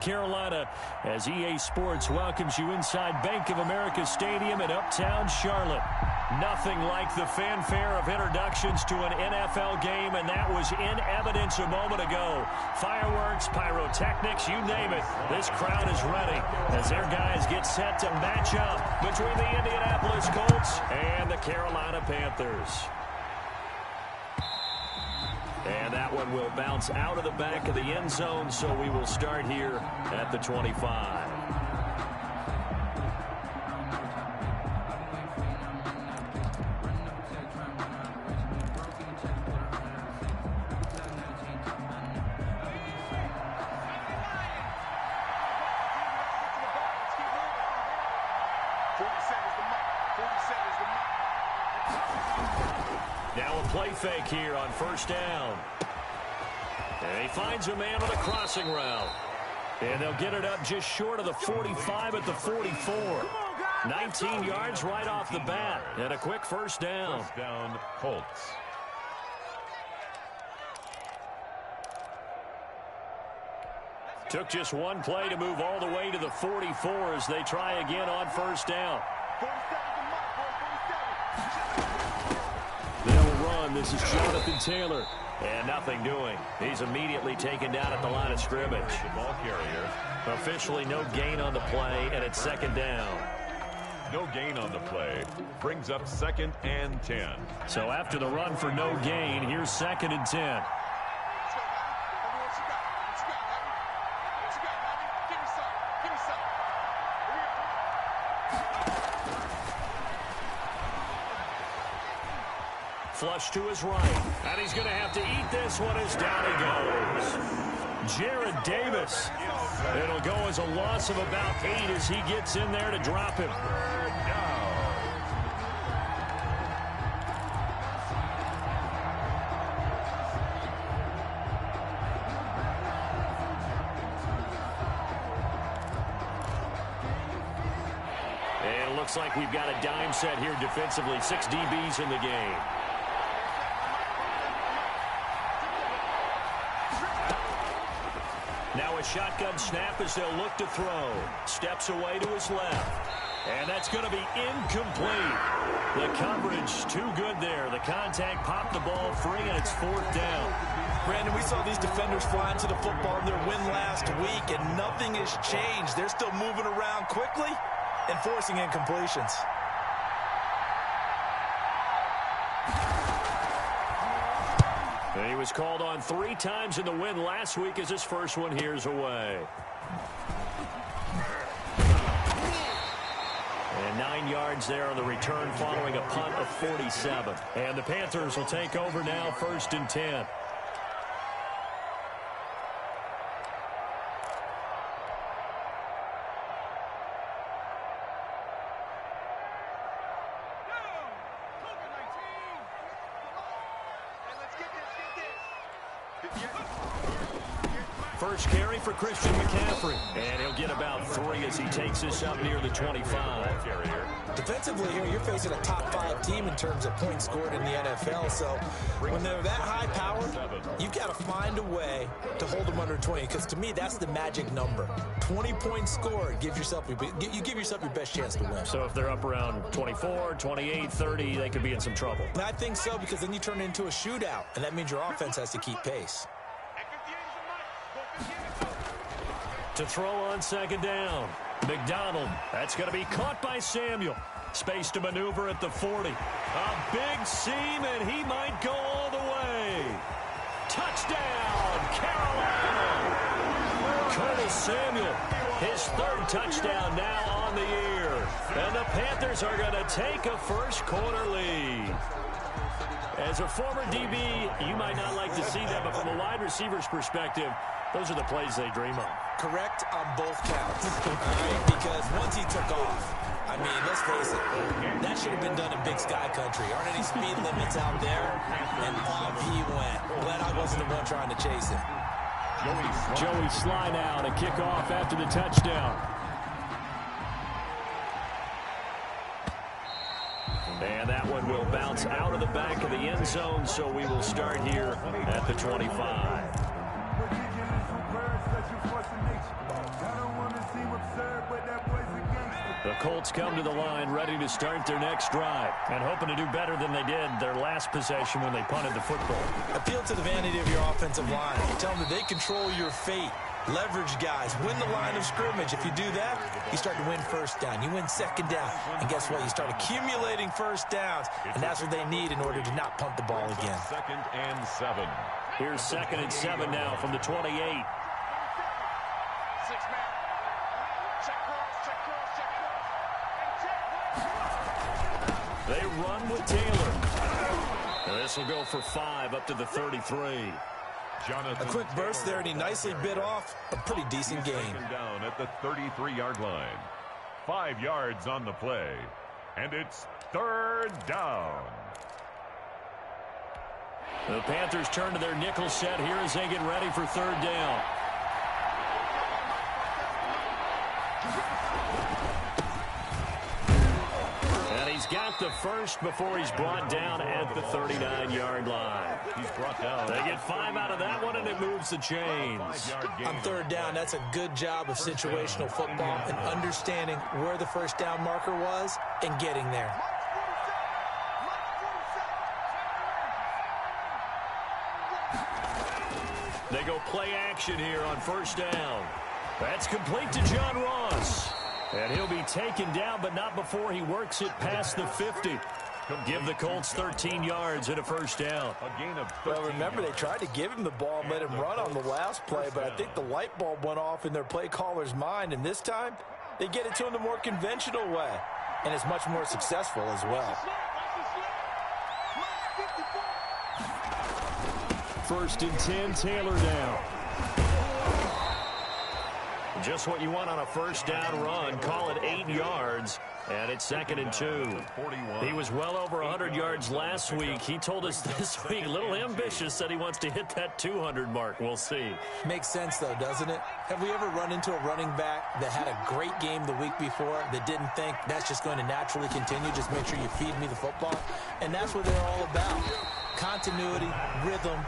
Carolina, as EA Sports welcomes you inside Bank of America Stadium in Uptown Charlotte. Nothing like the fanfare of introductions to an NFL game, and that was in evidence a moment ago. Fireworks, pyrotechnics, you name it. This crowd is ready as their guys get set to match up between the Indianapolis Colts and the Carolina Panthers. And that one will bounce out of the back of the end zone, so we will start here at the 25. Now a play fake here on first down. And he finds a man on a crossing route. And they'll get it up just short of the 45 at the 44. 19 yards right off the bat. And a quick first down. First down, Colts. Took just one play to move all the way to the 44 as they try again on first down. They'll run. This is Jonathan Taylor. And nothing doing. He's immediately taken down at the line of scrimmage. The ball carrier. Officially no gain on the play, and it's second down. No gain on the play. Brings up 2nd and 10. So after the run for no gain, here's 2nd and 10. Flush to his right. And he's going to have to eat this one as down he goes. Jared Davis. It'll go as a loss of about 8 as he gets in there to drop him. And it looks like we've got a dime set here defensively. 6 DBs in the game. Now a shotgun snap as they'll look to throw. Steps away to his left. And that's going to be incomplete. The coverage too good there. The contact popped the ball free, and it's 4th down. Brandon, we saw these defenders fly into the football in their win last week, and nothing has changed. They're still moving around quickly and forcing incompletions. He was called on 3 times in the win last week as his first one here's away. And 9 yards there on the return following a punt of 47. And the Panthers will take over now, 1st and 10. First carry for Christian McCaffrey. And he'll get about 3 as he takes this up near the 25. Defensively here, you're facing a top 5 team in terms of points scored in the NFL. So when they're that high powered, you've got to find a way to hold them under 20. Because to me, that's the magic number. 20 points scored, you give yourself your best chance to win. So if they're up around 24, 28, 30, they could be in some trouble. And I think so, because then you turn it into a shootout. And that means your offense has to keep pace. To throw on 2nd down. McDonald. That's going to be caught by Samuel. Space to maneuver at the 40. A big seam, and he might go all the way. Touchdown, Carolina. Curtis Samuel, his 3rd touchdown now on the year. And the Panthers are going to take a first-quarter lead. As a former DB, you might not like to see that, but from a wide receiver's perspective, those are the plays they dream of. Correct on both counts. All right? Because once he took off, I mean, let's face it, that should have been done in Big Sky Country. Aren't any speed limits out there? And off he went. Glad I wasn't the one trying to chase him. Joey Sly now to kick off after the touchdown. And that one will bounce out of the back of the end zone, so we will start here at the 25. The Colts come to the line ready to start their next drive and hoping to do better than they did their last possession when they punted the football. Appeal to the vanity of your offensive line. Tell them that they control your fate. Leverage guys. Win the line of scrimmage. If you do that, you start to win first down. You win second down. And guess what? You start accumulating first downs. And that's what they need in order to not punt the ball again. 2nd and 7. Here's 2nd and 7 now from the 28. They run with Taylor. And this will go for 5 up to the 33. A quick burst there, and he nicely bit off a pretty decent gain. Down at the 33-yard line. 5 yards on the play. And it's 3rd down. The Panthers turn to their nickel set here as they get ready for 3rd down. He's got the first before he's brought down at the 39-yard line. He's brought down. They get 5 out of that one, and it moves the chains. On 3rd down, that's a good job of situational football and understanding where the first down marker was and getting there. They go play action here on 1st down. That's complete to John Ross. And he'll be taken down, but not before he works it past the 50. Give the Colts 13 yards and a 1st down. Well, remember, they tried to give him the ball and let him run on the last play, but I think the light bulb went off in their play caller's mind, and this time they get it to him the more conventional way, and it's much more successful as well. 1st and 10, Taylor down. Just what you want on a 1st down run. Call it 8 yards, and it's 2nd and 2. He was well over 100 yards last week. He told us this week, a little ambitious, said he wants to hit that 200 mark. We'll see. Makes sense, though, doesn't it? Have we ever run into a running back that had a great game the week before that didn't think that's just going to naturally continue? Just make sure you feed me the football. And that's what they're all about. Continuity, rhythm,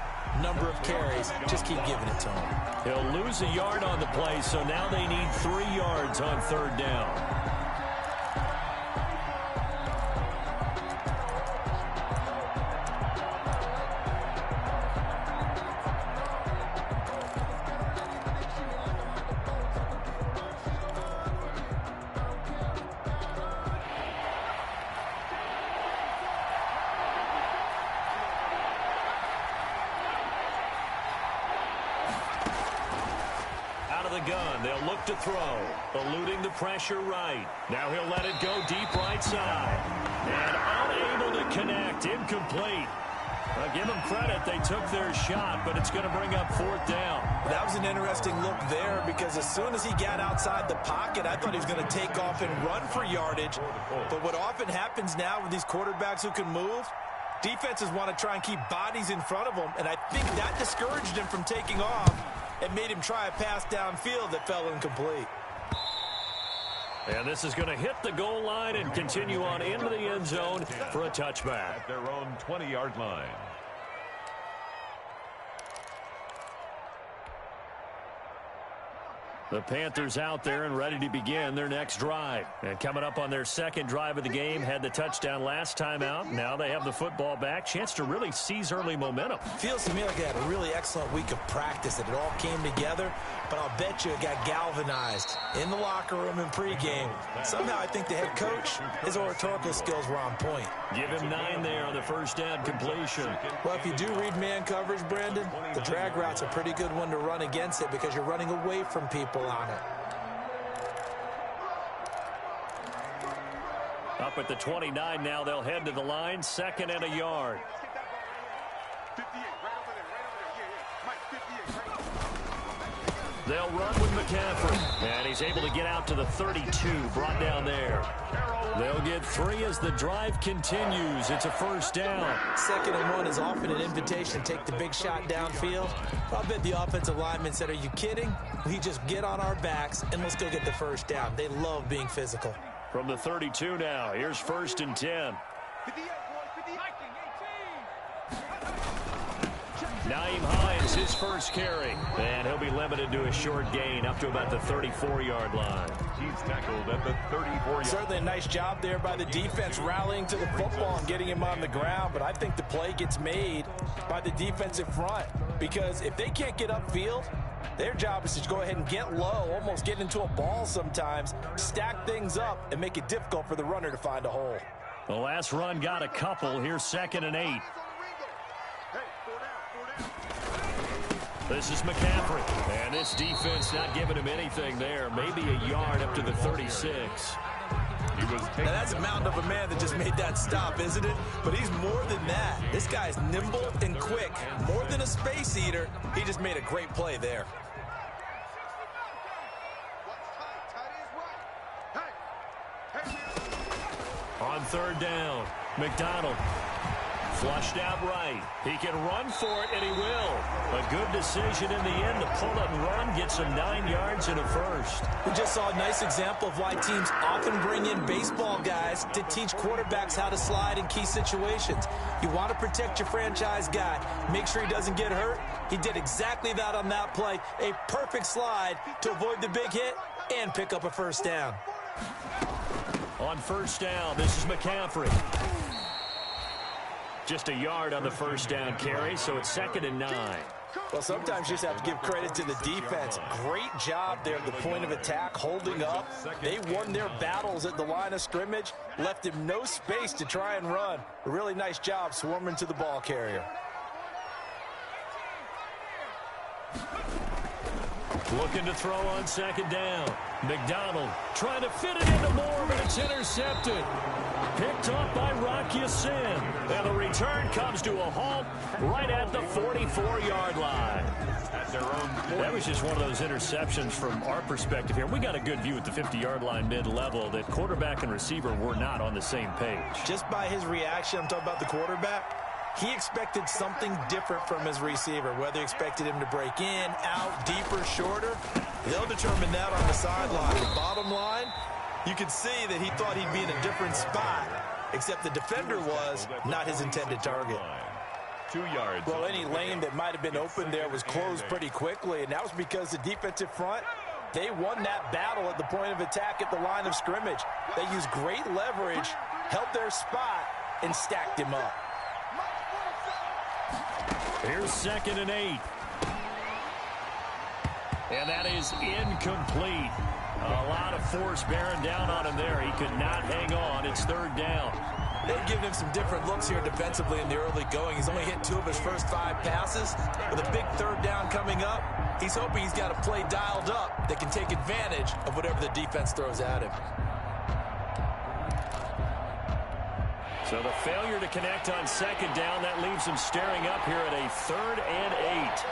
number of carries. Just keep giving it to him. He'll lose a yard on the play, so now they need 3 yards on 3rd down. Gun. They'll look to throw. Eluding the pressure right. Now he'll let it go deep right side. And unable to connect. Incomplete. Give them credit. They took their shot, but it's going to bring up 4th down. That was an interesting look there because as soon as he got outside the pocket, I thought he was going to take off and run for yardage. But what often happens now with these quarterbacks who can move, defenses want to try and keep bodies in front of them, and I think that discouraged him from taking off. It made him try a pass downfield that fell incomplete. And this is going to hit the goal line and continue on into the end zone for a touchback. At their own 20-yard line. The Panthers out there and ready to begin their next drive. And coming up on their 2nd drive of the game, had the touchdown last time out. Now they have the football back. Chance to really seize early momentum. Feels to me like they had a really excellent week of practice, that it all came together. But I'll bet you it got galvanized in the locker room and pregame. Somehow I think the head coach, his oratorical skills were on point. Give him 9 there on the 1st down completion. Well, if you do read man coverage, Brandon, the drag route's a pretty good one to run against it because you're running away from people on it. Up at the 29 now, they'll head to the line, 2nd and a yard. They'll run with McCaffrey, and he's able to get out to the 32, brought down there. They'll get 3 as the drive continues. It's a 1st down. 2nd and 1 is often an invitation to take the big shot downfield. I'll bet the offensive lineman said, are you kidding? We just get on our backs and let's go get the 1st down. They love being physical. From the 32 now, here's 1st and 10. Naeem Hines is his first carry. And he'll be limited to a short gain up to about the 34-yard line. He's tackled at the 34-yard. Certainly a nice job there by the defense rallying to the football and getting him on the ground. But I think the play gets made by the defensive front. Because if they can't get upfield, their job is to go ahead and get low, almost get into a ball sometimes, stack things up, and make it difficult for the runner to find a hole. The last run got a couple. Here's 2nd and 8. This is McCaffrey. And this defense not giving him anything there. Maybe a yard up to the 36. Now that's a mountain of a man that just made that stop, isn't it? But he's more than that. This guy's nimble and quick. More than a space eater. He just made a great play there. On 3rd down, McDonald flushed out right. He can run for it, and he will. A good decision in the end to pull it and run, get some 9 yards and a first. We just saw a nice example of why teams often bring in baseball guys to teach quarterbacks how to slide in key situations. You want to protect your franchise guy. Make sure he doesn't get hurt. He did exactly that on that play. A perfect slide to avoid the big hit and pick up a first down. On 1st down, this is McCaffrey. Just a yard on the 1st down carry, so it's 2nd and 9. Well, sometimes you just have to give credit to the defense. Great job there at the point of attack, holding up. They won their battles at the line of scrimmage, left him no space to try and run. A really nice job swarming to the ball carrier. Looking to throw on 2nd down. McDonald trying to fit it into Moore, but it's intercepted. Picked off by Rock Ya-Sin. And the return comes to a halt right at the 44-yard line. That was just one of those interceptions from our perspective here. We got a good view at the 50-yard line mid-level that quarterback and receiver were not on the same page. Just by his reaction, I'm talking about the quarterback, he expected something different from his receiver, whether he expected him to break in, out, deeper, shorter. They'll determine that on the sideline. The bottom line, you could see that he thought he'd be in a different spot, except the defender was not his intended target. 2 yards. Well, any lane that might have been open there was closed pretty quickly, and that was because the defensive front, they won that battle at the point of attack at the line of scrimmage. They used great leverage, held their spot, and stacked him up. Here's 2nd and 8. And that is incomplete. A lot of force bearing down on him there. He could not hang on. It's 3rd down. They've given him some different looks here defensively in the early going. He's only hit 2 of his first 5 passes. With a big 3rd down coming up, he's hoping he's got a play dialed up that can take advantage of whatever the defense throws at him. So the failure to connect on 2nd down, that leaves him staring up here at a 3rd and 8.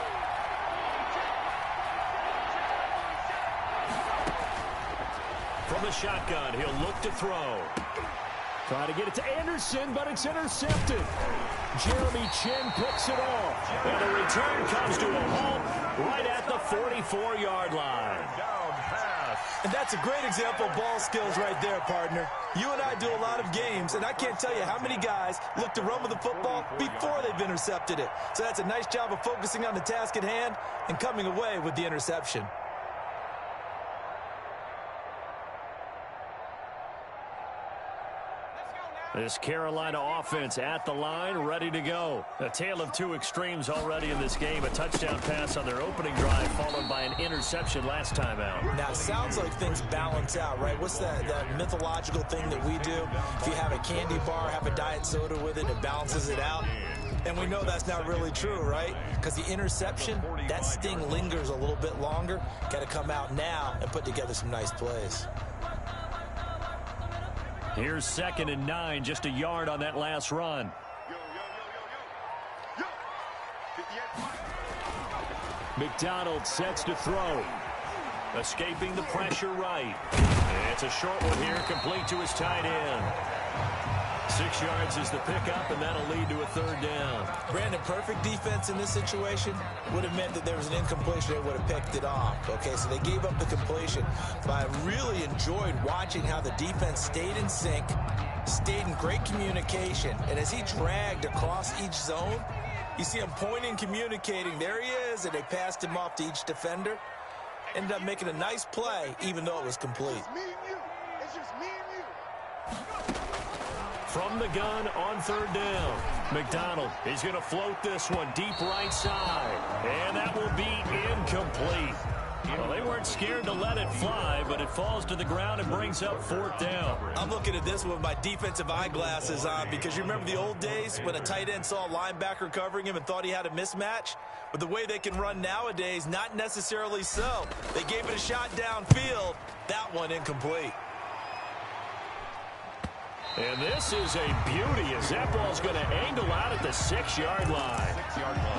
From the shotgun, he'll look to throw. Trying to get it to Anderson, but it's intercepted. Jeremy Chin picks it off. And the return comes to a halt right at the 44-yard line. Down pass. And that's a great example of ball skills right there, partner. You and I do a lot of games, and I can't tell you how many guys look to run with the football before they've intercepted it. So that's a nice job of focusing on the task at hand and coming away with the interception. This Carolina offense at the line, ready to go. A tale of 2 extremes already in this game. A touchdown pass on their opening drive, followed by an interception last time out. Now, it sounds like things balance out, right? What's that mythological thing that we do? If you have a candy bar, have a diet soda with it, it balances it out. And we know that's not really true, right? Because the interception, that sting lingers a little bit longer. Got to come out now and put together some nice plays. Here's 2nd and 9, just a yard on that last run. McDonald sets to throw. Escaping the pressure right. And it's a short one here, complete to his tight end. 6 yards is the pickup, and that'll lead to a 3rd down. Brandon, perfect defense in this situation would have meant that there was an incompletion. They would have picked it off. Okay, so they gave up the completion. But I really enjoyed watching how the defense stayed in sync, stayed in great communication. And as he dragged across each zone, You see him pointing, communicating. There he is, and they passed him off to each defender. Ended up making a nice play, even though it was complete. It's me and you. It's just me and you. From the gun on third down. McDonald is going to float this one deep right side. And that will be incomplete. Well, they weren't scared to let it fly, but it falls to the ground and brings up fourth down. I'm looking at this with my defensive eyeglasses on because you remember the old days when a tight end saw a linebacker covering him and thought he had a mismatch? But the way they can run nowadays, not necessarily so. They gave it a shot downfield. That one incomplete. And this is a beauty as that ball's going to angle out at the 6-yard line.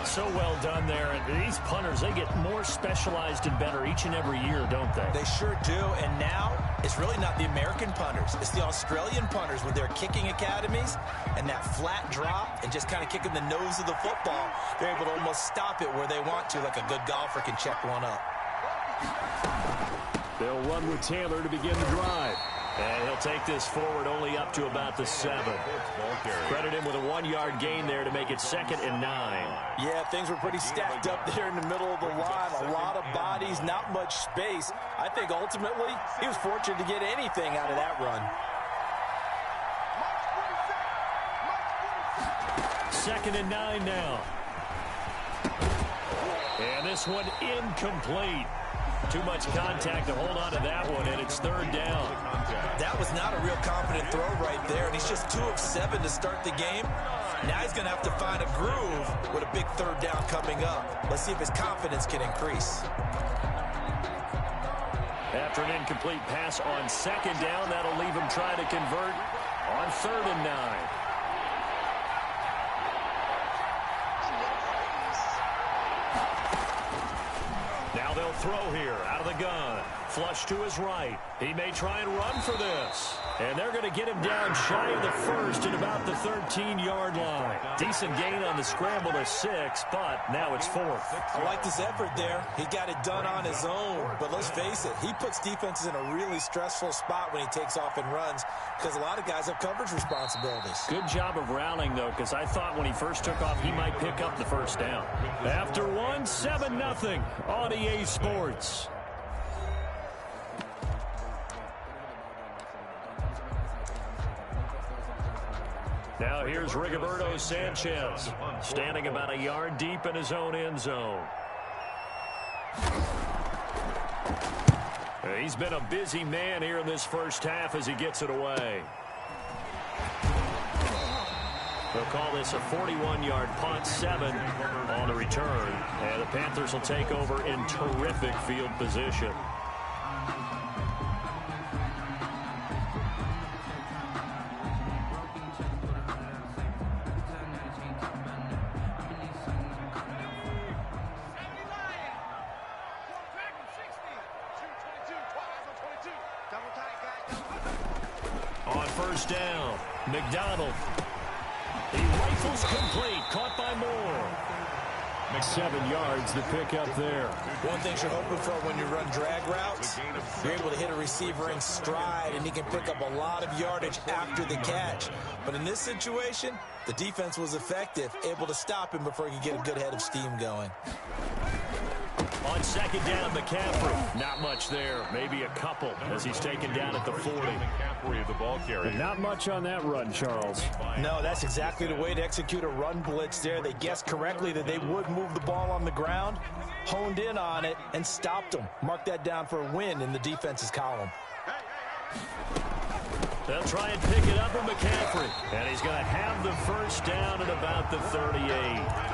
So well done there. And these punters, they get more specialized and better each and every year, don't they? They sure do. And now it's really not the American punters. It's the Australian punters with their kicking academies and that flat drop and just kind of kicking the nose of the football. They're able to almost stop it where they want to, like a good golfer can check one up. They'll run with Taylor to begin the drive. And he'll take this forward only up to about the 7. Credit him with a 1-yard gain there to make it 2nd and 9. Yeah, things were pretty stacked up there in the middle of the line. A lot of bodies, not much space. I think ultimately he was fortunate to get anything out of that run. 2nd and 9 now. And this one incomplete. Too much contact to hold on to that one, and it's 3rd down. That was not a real confident throw right there, and he's just 2 of 7 to start the game. Now he's going to have to find a groove with a big 3rd down coming up. Let's see if his confidence can increase. After an incomplete pass on 2nd down, that'll leave him trying to convert on 3rd and 9. Now they'll throw here out of the gun. Flush to his right. He may try and run for this. And they're going to get him down shy of the 1st at about the 13-yard line. Decent gain on the scramble to 6, but now it's 4th. I liked his effort there. He got it done on his own. But let's face it, he puts defenses in a really stressful spot when he takes off and runs because a lot of guys have coverage responsibilities. Good job of rallying, though, because I thought when he first took off, he might pick up the 1st down. After one, 7-0 on EA Sports. Now here's Rigoberto Sanchez, standing about a yard deep in his own end zone. He's been a busy man here in this first half as he gets it away. They'll call this a 41-yard punt, 7 on the return. And the Panthers will take over in terrific field position. On 1st down, McDonald. He rifles complete, caught by Moore. 7 yards to pick up there. One thing you're hoping for when you run drag routes, you're able to hit a receiver in stride, and he can pick up a lot of yardage after the catch. But in this situation, the defense was effective, able to stop him before he could get a good head of steam going. On 2nd down, McCaffrey. Not much there. Maybe a couple as he's taken down at the 40. The ball carrier. Not much on that run, Charles. No, that's exactly the way to execute a run blitz there. They guessed correctly that they would move the ball on the ground, honed in on it, and stopped them. Mark that down for a win in the defense's column. They'll try and pick it up with McCaffrey. And he's going to have the 1st down at about the 38.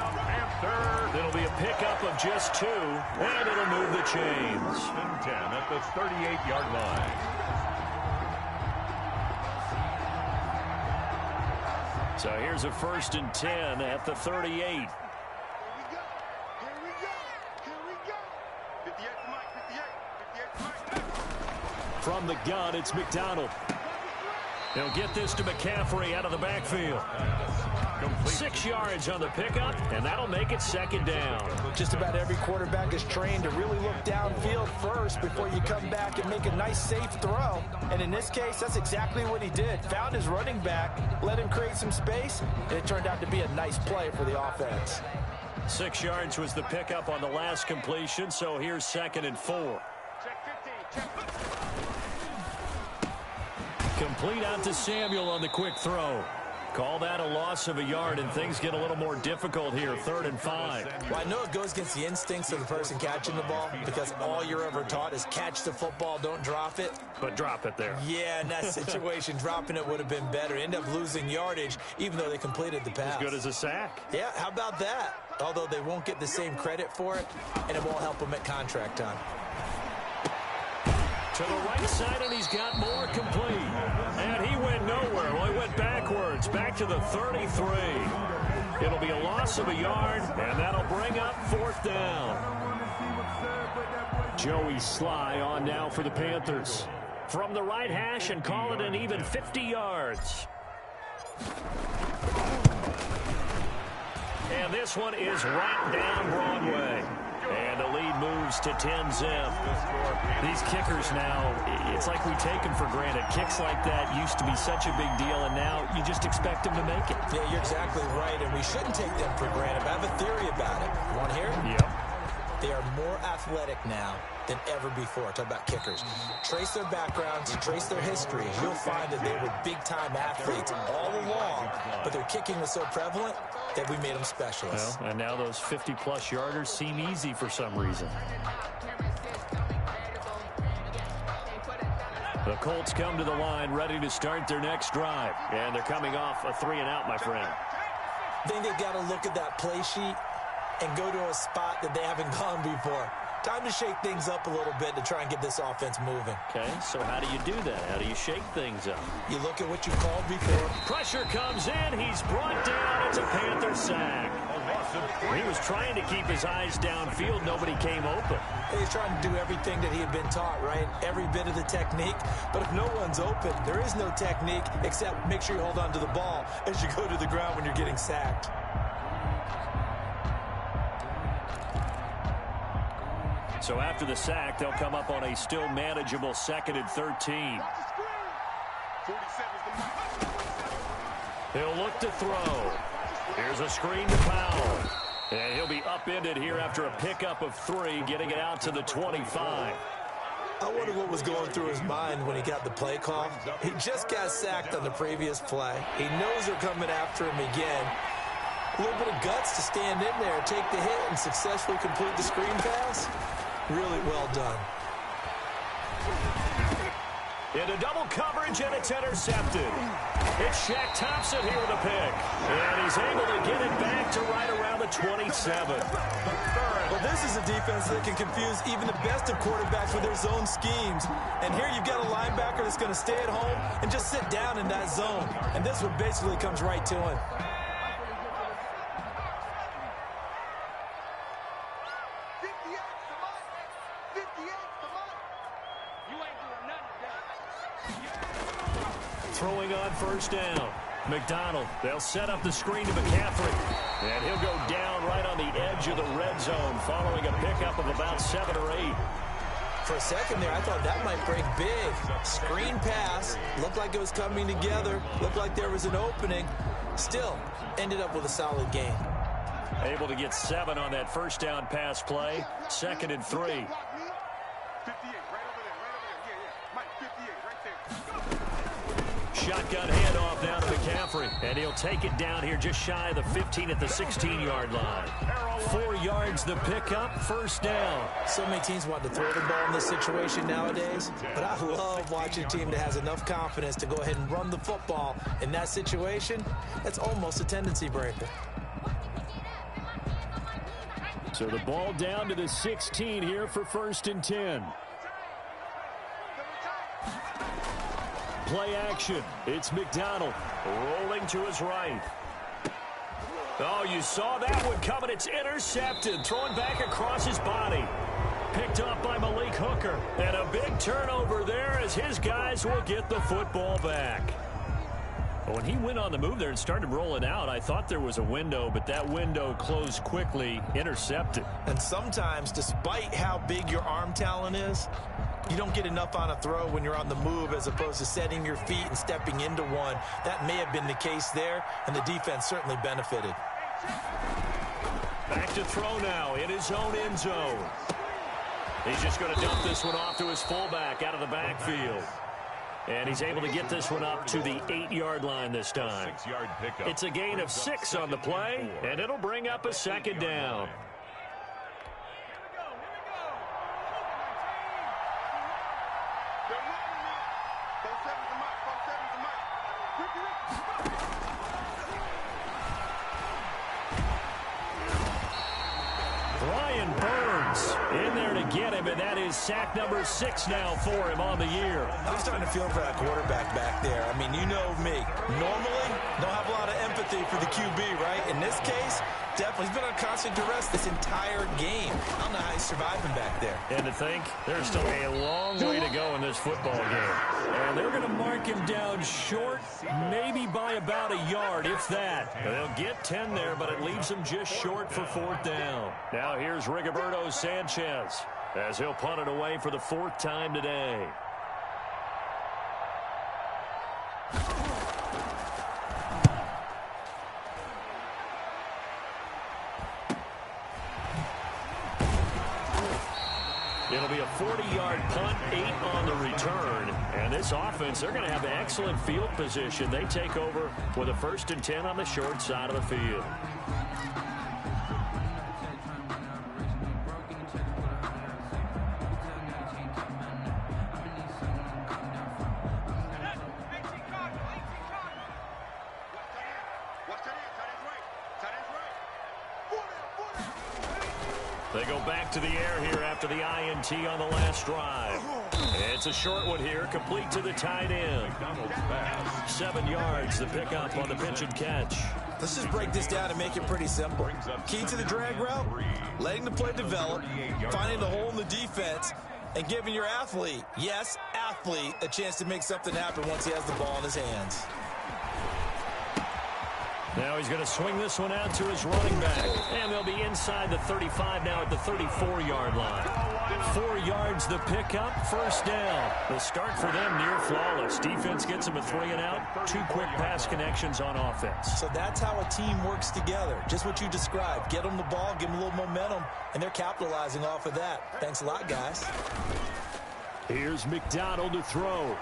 It'll be a pickup of just 2, and it'll move the chains. 10 at the 38-yard line. So here's a 1st and 10 at the 38. Here we go. 58 to Mike, 58 to Mike. From the gun, it's McDonald. They'll get this to McCaffrey out of the backfield. 6 yards on the pickup, and that'll make it second down. Just about every quarterback is trained to really look downfield first before you come back and make a nice, safe throw. And in this case, that's exactly what he did. Found his running back, let him create some space, and it turned out to be a nice play for the offense. 6 yards was the pickup on the last completion, so here's 2nd and 4. Complete out to Samuel on the quick throw. Call that a loss of a yard, and things get a little more difficult here, 3rd and 5. Well, I know it goes against the instincts of the person catching the ball because all you're ever taught is catch the football, don't drop it. But drop it there. Yeah, in that situation, dropping it would have been better. End up losing yardage, even though they completed the pass. As good as a sack. Yeah, how about that? Although they won't get the same credit for it, and it won't help them at contract time. To the right side, and he's got more complete. And he went nowhere. Well, he went backwards, back to the 33. It'll be a loss of a yard, and that'll bring up 4th down. Joey Sly on now for the Panthers. From the right hash, and call it an even 50 yards. And this one is right down Broadway. And the lead moves to 10-zip. These kickers now, it's like we take them for granted. Kicks like that used to be such a big deal, and now you just expect them to make it. Yeah, you're exactly right, and we shouldn't take them for granted. But I have a theory about it. You want to hear it? Yep. They are more athletic now than ever before. Talk about kickers. Trace their backgrounds, trace their history. You'll find that they were big-time athletes all along, but their kicking was so prevalent that we made them specialists. Well, and now those 50-plus yarders seem easy for some reason. The Colts come to the line, ready to start their next drive. And they're coming off a 3-and-out, my friend. I think they've got to look at that play sheet and go to a spot that they haven't gone before. Time to shake things up a little bit to try and get this offense moving. Okay, so how do you do that? How do you shake things up? You look at what you called before. Pressure comes in. He's brought down. It's a Panther sack. He was trying to keep his eyes downfield. Nobody came open. He's trying to do everything that he had been taught, right? Every bit of the technique. But if no one's open, there is no technique except make sure you hold on to the ball as you go to the ground when you're getting sacked. So after the sack, they'll come up on a still manageable 2nd and 13. He'll look to throw. Here's a screen to Powell. And he'll be upended here after a pickup of 3, getting it out to the 25. I wonder what was going through his mind when he got the play call. He just got sacked on the previous play. He knows they're coming after him again. A little bit of guts to stand in there, take the hit, and successfully complete the screen pass. Really well done. Into double coverage, and it's intercepted. It's Shaq Thompson here with a pick. And he's able to get it back to right around the 27. Well, this is a defense that can confuse even the best of quarterbacks with their zone schemes. And here you've got a linebacker that's going to stay at home and just sit down in that zone. And this one basically comes right to him. Throwing on 1st down. McDonald, they'll set up the screen to McCaffrey. And he'll go down right on the edge of the red zone following a pickup of about 7 or 8. For a second there, I thought that might break big. Screen pass. Looked like it was coming together. Looked like there was an opening. Still, ended up with a solid gain. Able to get 7 on that 1st down pass play. 2nd and 3. Shotgun handoff down to McCaffrey, and he'll take it down here just shy of the 15 at the 16-yard line. 4 yards the pickup, 1st down. So many teams want to throw the ball in this situation nowadays, but I love watching a team that has enough confidence to go ahead and run the football. In that situation, that's almost a tendency breaker. So the ball down to the 16 here for 1st and 10. Play action. It's McDonald rolling to his right. Oh, you saw that one coming. It's intercepted. Thrown back across his body. Picked up by Malik Hooker. And a big turnover there as his guys will get the football back. When he went on the move there and started rolling out, I thought there was a window, but that window closed quickly, intercepted. And sometimes, despite how big your arm talent is, you don't get enough on a throw when you're on the move as opposed to setting your feet and stepping into one. That may have been the case there, and the defense certainly benefited. Back to throw now in his own end zone. He's just going to dump this one off to his fullback out of the backfield. And he's able to get this one up to the 8-yard line this time. It's a gain of 6 on the play, and it'll bring up a second down. In there to get him, and that is sack number 6 now for him on the year. I'm starting to feel for that quarterback back there. I mean, you know me. Normally, don't have a lot of empathy for the QB, right? In this case, definitely. He's been on constant duress this entire game. I don't know how he's surviving back there. And to think, there's still a long way to go in this football game. And they're going to mark him down short, maybe by about a yard, if that. They'll get 10 there, but it leaves him just short for 4th down. Now here's Rigoberto Sanchez as he'll punt it away for the 4th time today. It'll be a 40-yard punt, 8 on the return. And this offense, they're going to have excellent field position. They take over with a 1st and 10 on the short side of the field. They go back to the air here after the INT on the last drive. It's a short one here, complete to the tight end. 7 yards, the pickup on the pitch and catch. Let's just break this down and make it pretty simple. Key to the drag route, letting the play develop, finding the hole in the defense, and giving your athlete, yes, athlete, a chance to make something happen once he has the ball in his hands. Now he's going to swing this one out to his running back. And they'll be inside the 35 now at the 34-yard line. 4 yards the pickup, 1st down. The start for them near flawless. Defense gets him a 3 and out. 2 quick pass connections on offense. So that's how a team works together. Just what you described. Get them the ball, give them a little momentum, and they're capitalizing off of that. Thanks a lot, guys. Here's McDonald to throw.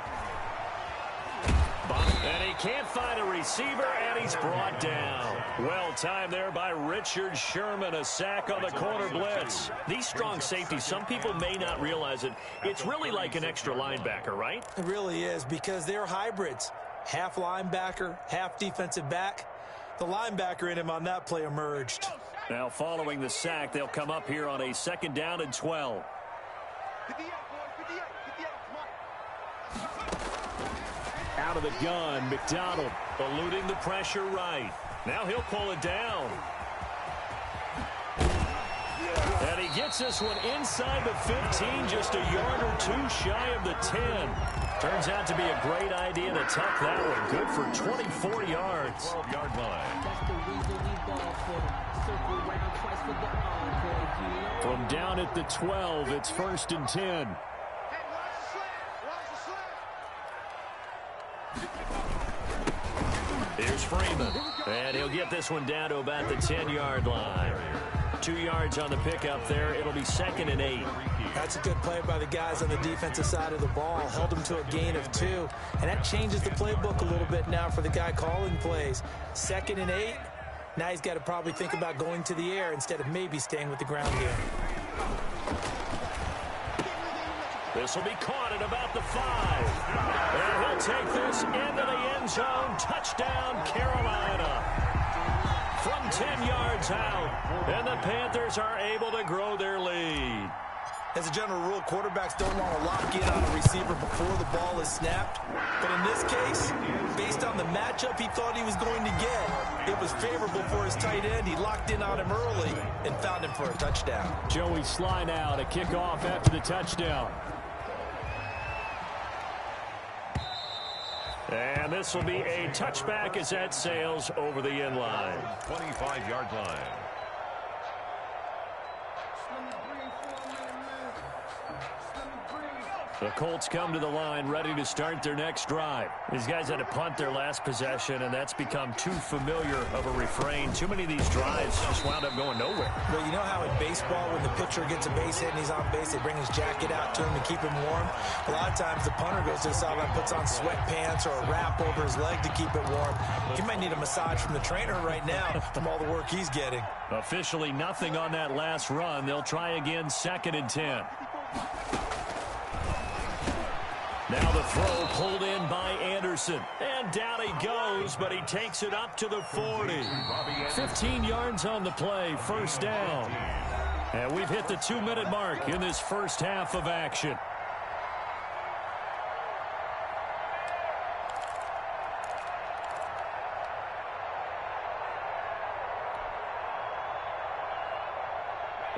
And he can't find a receiver, and he's brought down. Well timed there by Richard Sherman. A sack on the corner blitz. These strong safeties, some people may not realize it. It's really like an extra linebacker, right? It really is, because they're hybrids. Half linebacker, half defensive back. The linebacker in him on that play emerged. Now following the sack, they'll come up here on a 2nd down and 12. Out of the gun, McDonald eluding the pressure right. Now he'll pull it down. And he gets this one inside the 15, just a yard or 2 shy of the 10. Turns out to be a great idea to tuck that one. Good for 24 yards. 12-yard line. From down at the 12, it's 1st and 10. Here's Freeman, and he'll get this one down to about the 10-yard line. 2 yards on the pickup there. It'll be 2nd and 8. That's a good play by the guys on the defensive side of the ball. Held him to a gain of 2, and that changes the playbook a little bit now for the guy calling plays. 2nd and 8. Now he's got to probably think about going to the air instead of maybe staying with the ground game. This will be caught at about the 5. And he'll take this into the end zone. Touchdown, Carolina. From 10 yards out. And the Panthers are able to grow their lead. As a general rule, quarterbacks don't want to lock in on a receiver before the ball is snapped. But in this case, based on the matchup he thought he was going to get, it was favorable for his tight end. He locked in on him early and found him for a touchdown. Joey Sly now to kick off after the touchdown. And this will be a touchback as that sails over the end line. 25-yard line. The Colts come to the line ready to start their next drive. These guys had to punt their last possession, and that's become too familiar of a refrain. Too many of these drives just wound up going nowhere. Well, you know how in baseball, when the pitcher gets a base hit and he's on base, they bring his jacket out to him to keep him warm? A lot of times the punter goes to the sideline, puts on sweatpants or a wrap over his leg to keep it warm. He might need a massage from the trainer right now from all the work he's getting. Officially nothing on that last run. They'll try again, 2nd and 10. Now the throw pulled in by Anderson. And down he goes, but he takes it up to the 40. 15 yards on the play, 1st down. And we've hit the 2-minute mark in this first half of action.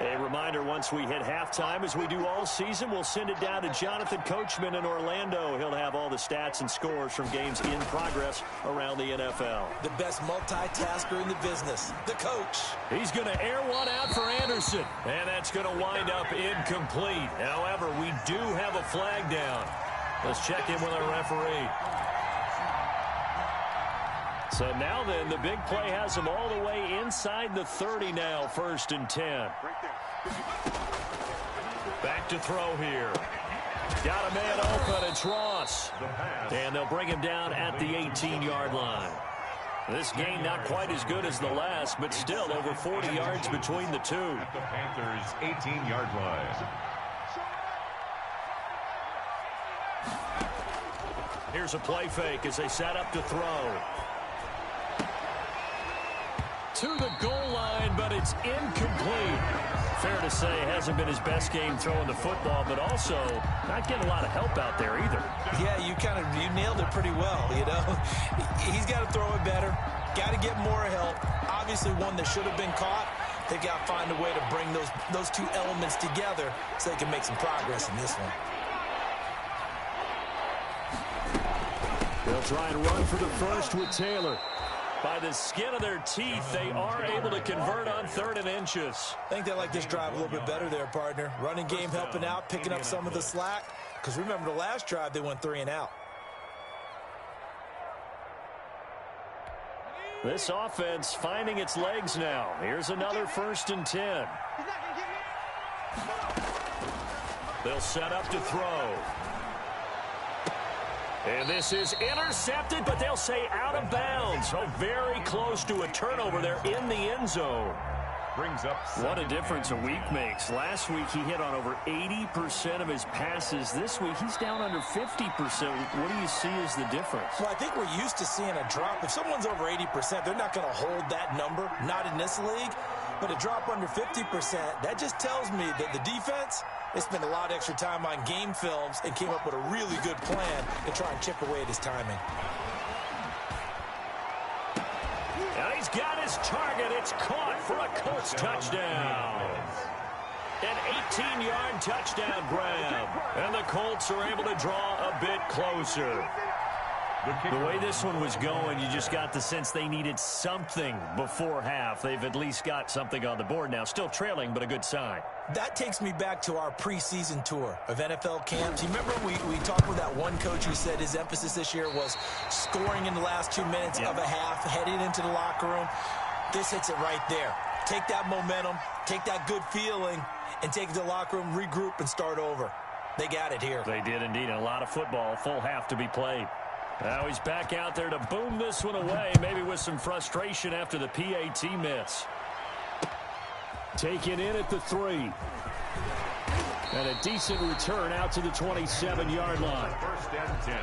A reminder, once we hit halftime, as we do all season, we'll send it down to Jonathan Coachman in Orlando. He'll have all the stats and scores from games in progress around the NFL. The best multitasker in the business, the coach. He's going to air one out for Anderson, and that's going to wind up incomplete. However, we do have a flag down. Let's check in with our referee. So now then, the big play has him all the way inside the 30 now, 1st and 10. Back to throw here. Got a man open, it's Ross. And they'll bring him down at the 18-yard line. This game not quite as good as the last, but still over 40 yards between the two. At the Panthers' 18-yard line. Here's a play fake as they set up to throw. To the goal line, but it's incomplete. Fair to say, hasn't been his best game throwing the football, but also not getting a lot of help out there either. Yeah, you nailed it pretty well, you know. He's got to throw it better, got to get more help. Obviously one that should have been caught. They got to find a way to bring those two elements together so they can make some progress in this one. They'll try and run for the first with Taylor. By the skin of their teeth, they are able to convert on 3rd and inches. I think they like this drive a little bit better there, partner. Running game helping out, picking up some of the slack. Because remember the last drive, they went 3 and out. This offense finding its legs now. Here's another 1st and 10. They'll set up to throw. And this is intercepted, but they'll say out of bounds. So very close to a turnover there in the end zone. Brings up what a difference a week makes. Last week he hit on over 80% of his passes. This week he's down under 50%. What do you see as the difference? Well, I think we're used to seeing a drop. If someone's over 80%, they're not going to hold that number, not in this league. But a drop under 50%, that just tells me that the defense, they spent a lot of extra time on game films and came up with a really good plan to try and chip away at his timing. And he's got his target. It's caught for a Colts touchdown. An 18-yard touchdown grab. And the Colts are able to draw a bit closer. The way this one was going, you just got the sense they needed something before half. They've at least got something on the board now. Still trailing, but a good sign. That takes me back to our preseason tour of NFL camps. You remember we talked with that one coach who said his emphasis this year was scoring in the last 2 minutes of a half, heading into the locker room. This hits it right there. Take that momentum, take that good feeling, and take it to the locker room, regroup, and start over. They got it here. They did indeed. And a lot of football, full half to be played. Now he's back out there to boom this one away, maybe with some frustration after the PAT miss. Taken in at the 3. And a decent return out to the 27-yard line. 1st and 10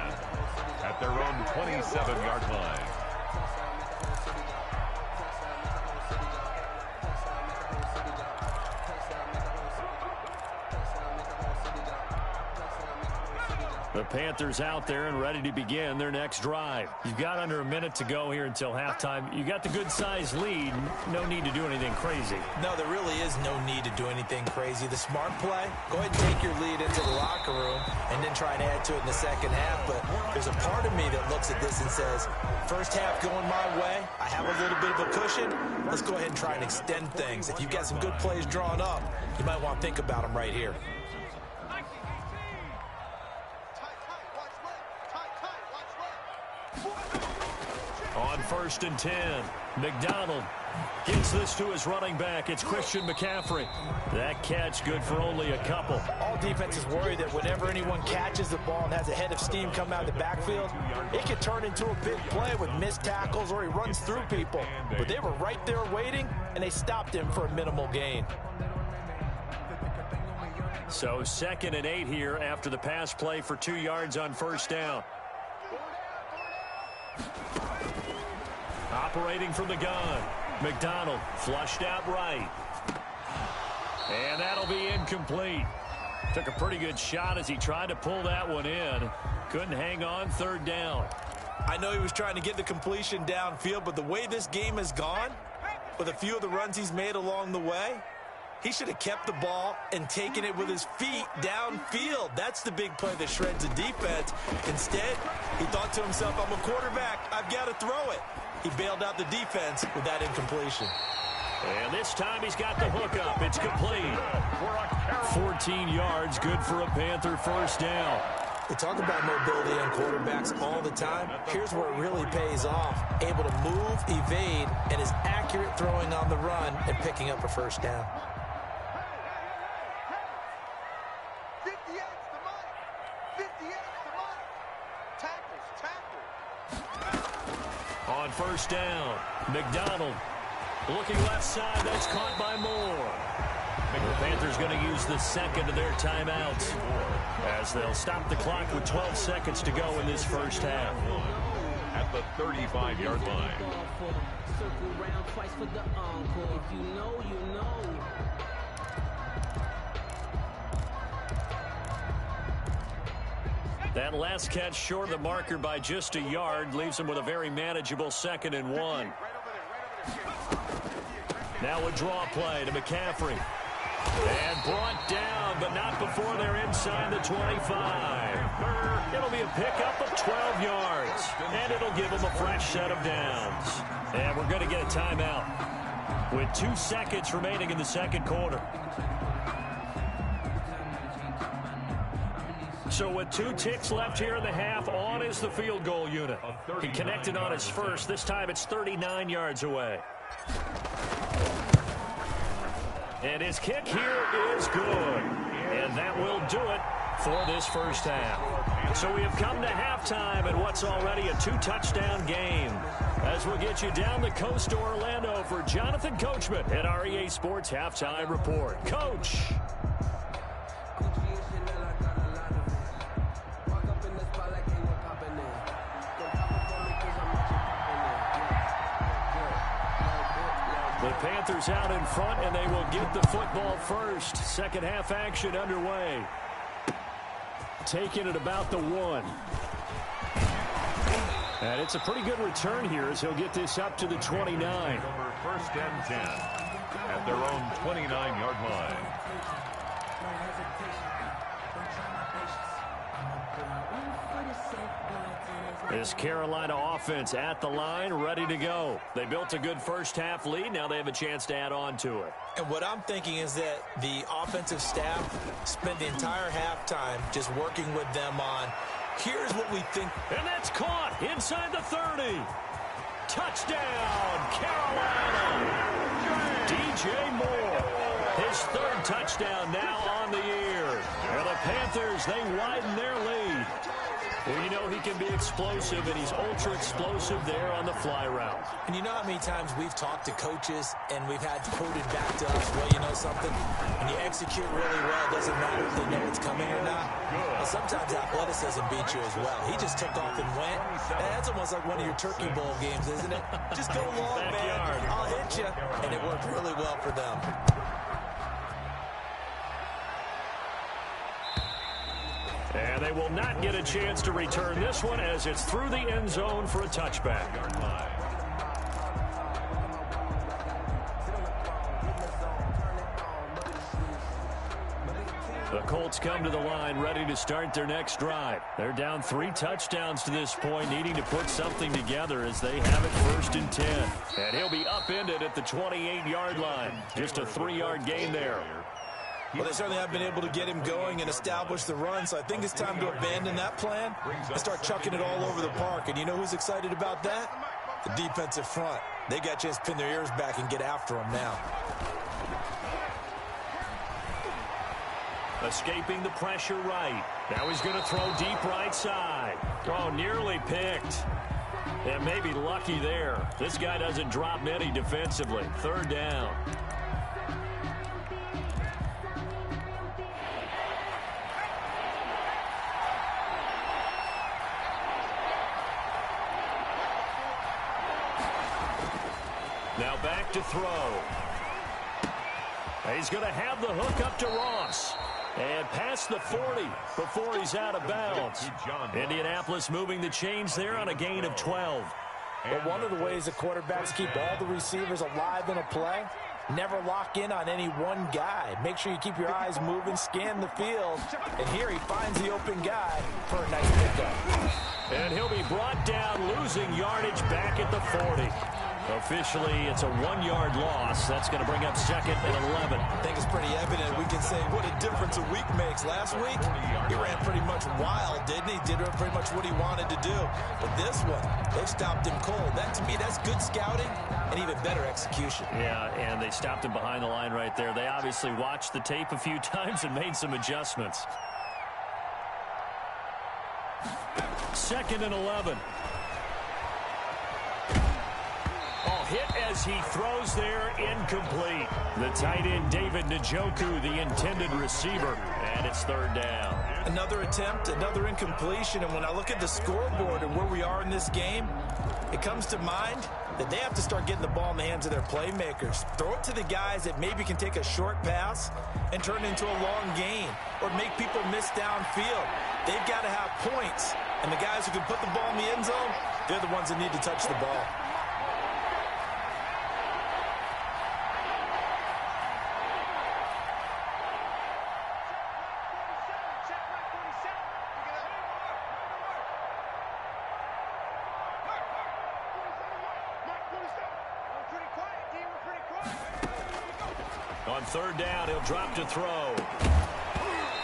at their own 27-yard line. The Panthers out there and ready to begin their next drive. You've got under a minute to go here until halftime. You got the good-sized lead. No need to do anything crazy. No, there really is no need to do anything crazy. The smart play, go ahead and take your lead into the locker room and then try and add to it in the second half. But there's a part of me that looks at this and says, first half going my way, I have a little bit of a cushion. Let's go ahead and try and extend things. If you've got some good plays drawn up, you might want to think about them right here. On 1st and 10, McDonald gets this to his running back. It's Christian McCaffrey. That catch good for only a couple. All defenses worry that whenever anyone catches the ball and has a head of steam come out of the backfield, it could turn into a big play with missed tackles or he runs through people. But they were right there waiting, and they stopped him for a minimal gain. So 2nd and 8 here after the pass play for 2 yards on 1st down. Operating from the gun, McDonald flushed out right. And that'll be incomplete. Took a pretty good shot as he tried to pull that one in. Couldn't hang on 3rd down. I know he was trying to get the completion downfield, but the way this game has gone, with a few of the runs he's made along the way, he should have kept the ball and taken it with his feet downfield. That's the big play that shreds the defense. Instead, he thought to himself, I'm a quarterback, I've got to throw it. He bailed out the defense with that incompletion. And this time he's got the hook up. It's complete. 14 yards, good for a Panther 1st down. They talk about mobility on quarterbacks all the time. Here's where it really pays off. Able to move, evade, and is accurate throwing on the run and picking up a 1st down. On 1st down, McDonald looking left side. That's caught by Moore. The Panthers going to use the 2nd of their timeouts as they'll stop the clock with 12 seconds to go in this 1st half. At the 35-yard line. That last catch short of the marker by just a yard leaves him with a very manageable 2nd and 1. Now a draw play to McCaffrey. And brought down, but not before they're inside the 25. It'll be a pickup of 12 yards, and it'll give them a fresh set of downs. And we're going to get a timeout with 2 seconds remaining in the 2nd quarter. So with 2 ticks left here in the half, on is the field goal unit. He connected on his first. This time it's 39 yards away. And his kick here is good. And that will do it for this 1st half. So we have come to halftime in what's already a 2-touchdown game. As we'll get you down the coast to Orlando for Jonathan Coachman at our EA Sports Halftime Report. Coach. The Panthers out in front, and they will get the football first. 2nd half action underway. Taking it about the 1. And it's a pretty good return here as he'll get this up to the 29. 1st and 10 at their own 29-yard line. This Carolina offense at the line, ready to go. They built a good 1st half lead. Now they have a chance to add on to it. And what I'm thinking is that the offensive staff spent the entire halftime just working with them on, here's what we think. And that's caught inside the 30. Touchdown, Carolina. DJ Moore. His 3rd touchdown now on the year. And the Panthers, they widen their lead. Well, you know he can be explosive, and he's ultra-explosive there on the fly route. And you know how many times we've talked to coaches, and we've had quoted back to us, well, you know something? When you execute really well, it doesn't matter if they know it's coming or not. Well, sometimes athleticism beats you as well. He just took off and went. That's almost like one of your Turkey Bowl games, isn't it? Just go long, man. I'll hit you. And it worked really well for them. And they will not get a chance to return this one as it's through the end zone for a touchback. The Colts come to the line ready to start their next drive. They're down 3 touchdowns to this point, needing to put something together as they have it 1st and 10. And he'll be upended at the 28-yard line. Just a 3-yard gain there. Well, they certainly have been able to get him going and establish the run, so I think it's time to abandon that plan and start chucking it all over the park. And you know who's excited about that? The defensive front. They got a chance to pin their ears back and get after him now. Escaping the pressure right. Now he's going to throw deep right side. Oh, nearly picked. And maybe lucky there. This guy doesn't drop many defensively. 3rd down. Now back to throw. He's going to have the hook up to Ross. And past the 40 before he's out of bounds. Indianapolis moving the chains there on a gain of 12. But one of the ways the quarterbacks keep all the receivers alive in a play, never lock in on any one guy. Make sure you keep your eyes moving, scan the field. And here he finds the open guy for a nice pickup. And he'll be brought down, losing yardage back at the 40. Officially, it's a 1-yard loss. That's going to bring up 2nd and 11. I think it's pretty evident. We can say what a difference a week makes. Last week, he ran pretty much wild, didn't he? Did pretty much what he wanted to do. But this one, they've stopped him cold. That, to me, that's good scouting and even better execution. Yeah, and they stopped him behind the line right there. They obviously watched the tape a few times and made some adjustments. 2nd and 11. Hit as he throws there, incomplete. The tight end, David Njoku, the intended receiver, and it's 3rd down. Another attempt, another incompletion, and when I look at the scoreboard and where we are in this game, it comes to mind that they have to start getting the ball in the hands of their playmakers. Throw it to the guys that maybe can take a short pass and turn it into a long gain or make people miss downfield. They've got to have points, and the guys who can put the ball in the end zone, they're the ones that need to touch the ball. On 3rd down, he'll drop to throw.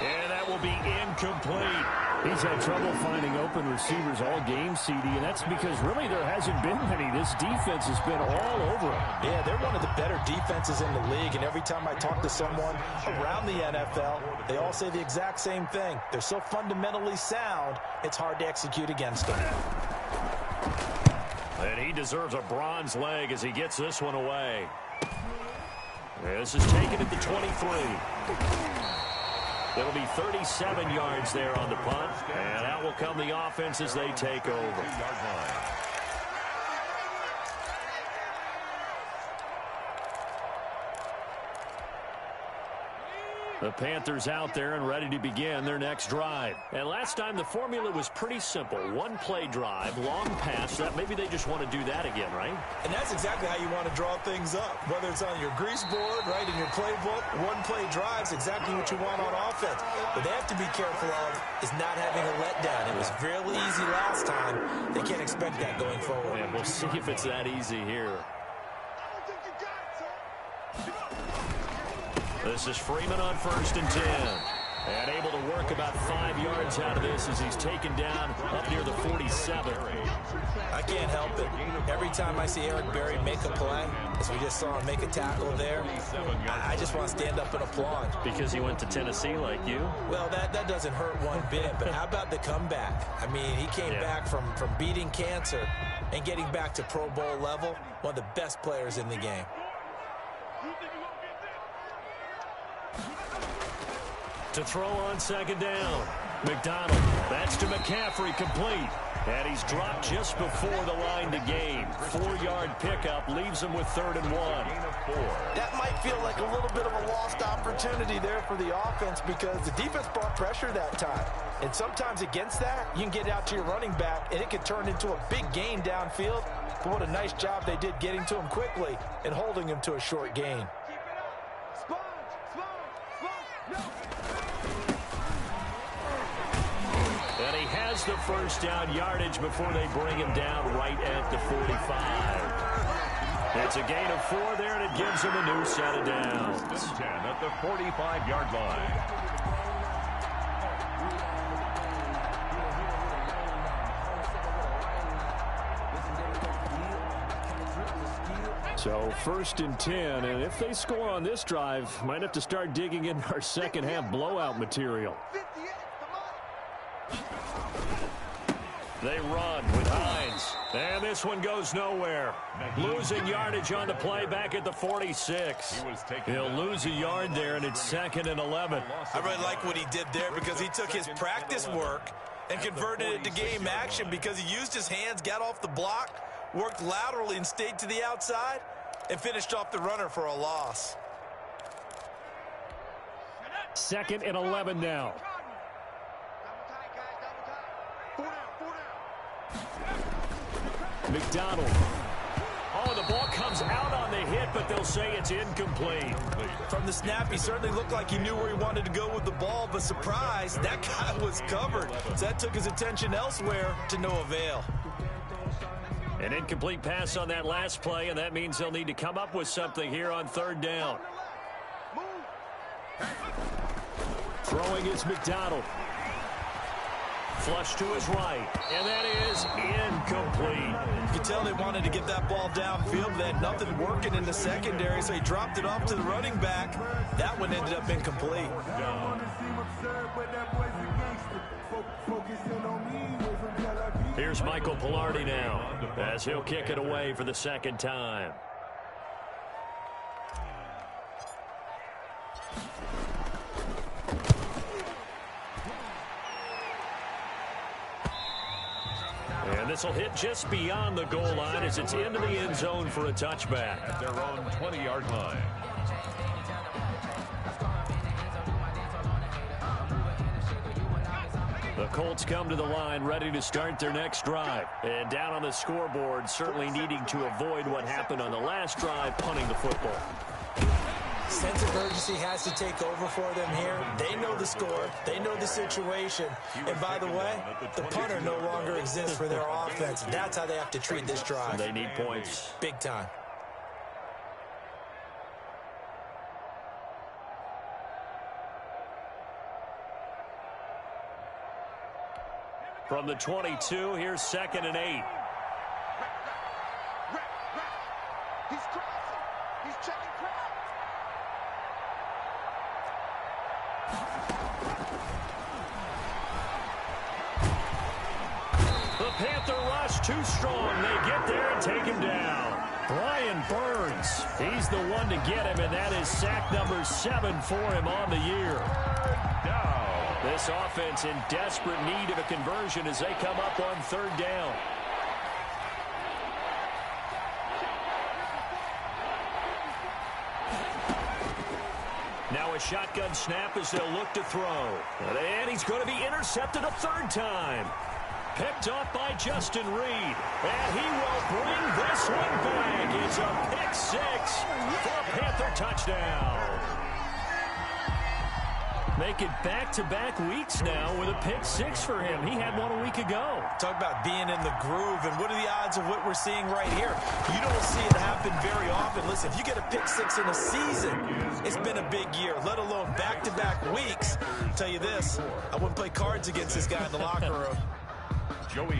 And that will be incomplete. He's had trouble finding open receivers all game, CD, and that's because really there hasn't been many. This defense has been all over him. Yeah, they're one of the better defenses in the league, and every time I talk to someone around the NFL, they all say the exact same thing. They're so fundamentally sound, it's hard to execute against them. And he deserves a bronze leg as he gets this one away. This is taken at the 23. It'll be 37 yards there on the punt, and out will come the offense as they take over. The Panthers out there and ready to begin their next drive. And last time the formula was pretty simple. 1-play drive, long pass. That maybe they just want to do that again, right? And that's exactly how you want to draw things up. Whether it's on your grease board, right, in your playbook, 1-play drive's exactly what you want on offense. But they have to be careful of is not having a letdown. It was fairly easy last time. They can't expect that going forward. And we'll see if it's that easy here. This is Freeman on 1st and 10. And able to work about 5 yards out of this as he's taken down up near the 47. I can't help it. Every time I see Eric Berry make a play, as we just saw him make a tackle there, I just want to stand up and applaud. Because he went to Tennessee like you? Well, that doesn't hurt one bit, but how about the comeback? I mean, he came back from beating cancer and getting back to Pro Bowl level, one of the best players in the game. To throw on 2nd down. McDonald, that's to McCaffrey, complete. And he's dropped just before the line to gain. 4-yard pickup leaves him with 3rd and 1. That might feel like a little bit of a lost opportunity there for the offense because the defense brought pressure that time. And sometimes against that, you can get out to your running back, and it can turn into a big gain downfield. But what a nice job they did getting to him quickly and holding him to a short gain. And he has the first down yardage before they bring him down right at the 45. It's a gain of 4 there, and it gives him a new set of downs. 10 at the 45-yard line. So 1st and 10, and if they score on this drive, might have to start digging in our second half blowout material. They run with Hines. And this one goes nowhere. Losing yardage on the play back at the 46. He'll lose a yard there, and it's 2nd and 11. I really like what he did there because he took his practice work and converted it to game action because he used his hands, got off the block, worked laterally and stayed to the outside, and finished off the runner for a loss. 2nd and 11 now. McDonald. Oh, the ball comes out on the hit, but they'll say it's incomplete. From the snap, he certainly looked like he knew where he wanted to go with the ball, but surprise, that guy was covered. So that took his attention elsewhere to no avail. An incomplete pass on that last play, and that means they'll need to come up with something here on 3rd down. Throwing is McDonald. Flush to his right, and that is incomplete. You can tell they wanted to get that ball downfield, but they had nothing working in the secondary, so he dropped it off to the running back. That one ended up incomplete. Here's Michael Pilardi now, as he'll kick it away for the 2nd time. And this will hit just beyond the goal line as it's into the end zone for a touchback. At their own 20-yard line. The Colts come to the line ready to start their next drive. And down on the scoreboard, certainly needing to avoid what happened on the last drive, punting the football. Sense of urgency has to take over for them here. They know the score. They know the situation. And by the way, the punter no longer exists for their offense. That's how they have to treat this drive. They need points. Big time. From the 22, here's 2nd and 8. He's crossing. He's checking crowd. The Panther rush too strong. They get there and take him down. Brian Burns, he's the one to get him, and that is sack number 7 for him on the year. This offense in desperate need of a conversion as they come up on 3rd down. Now a shotgun snap as they'll look to throw. And he's going to be intercepted a 3rd time. Picked off by Justin Reed. And he will bring this one back. It's a pick 6 for a Panther touchdown. Make it back-to-back weeks now with a pick 6 for him. He had one a week ago. Talk about being in the groove, and what are the odds of what we're seeing right here? You don't see it happen very often. Listen, if you get a pick 6 in a season, it's been a big year, let alone back-to-back weeks. I'll tell you this, I wouldn't play cards against this guy in the locker room.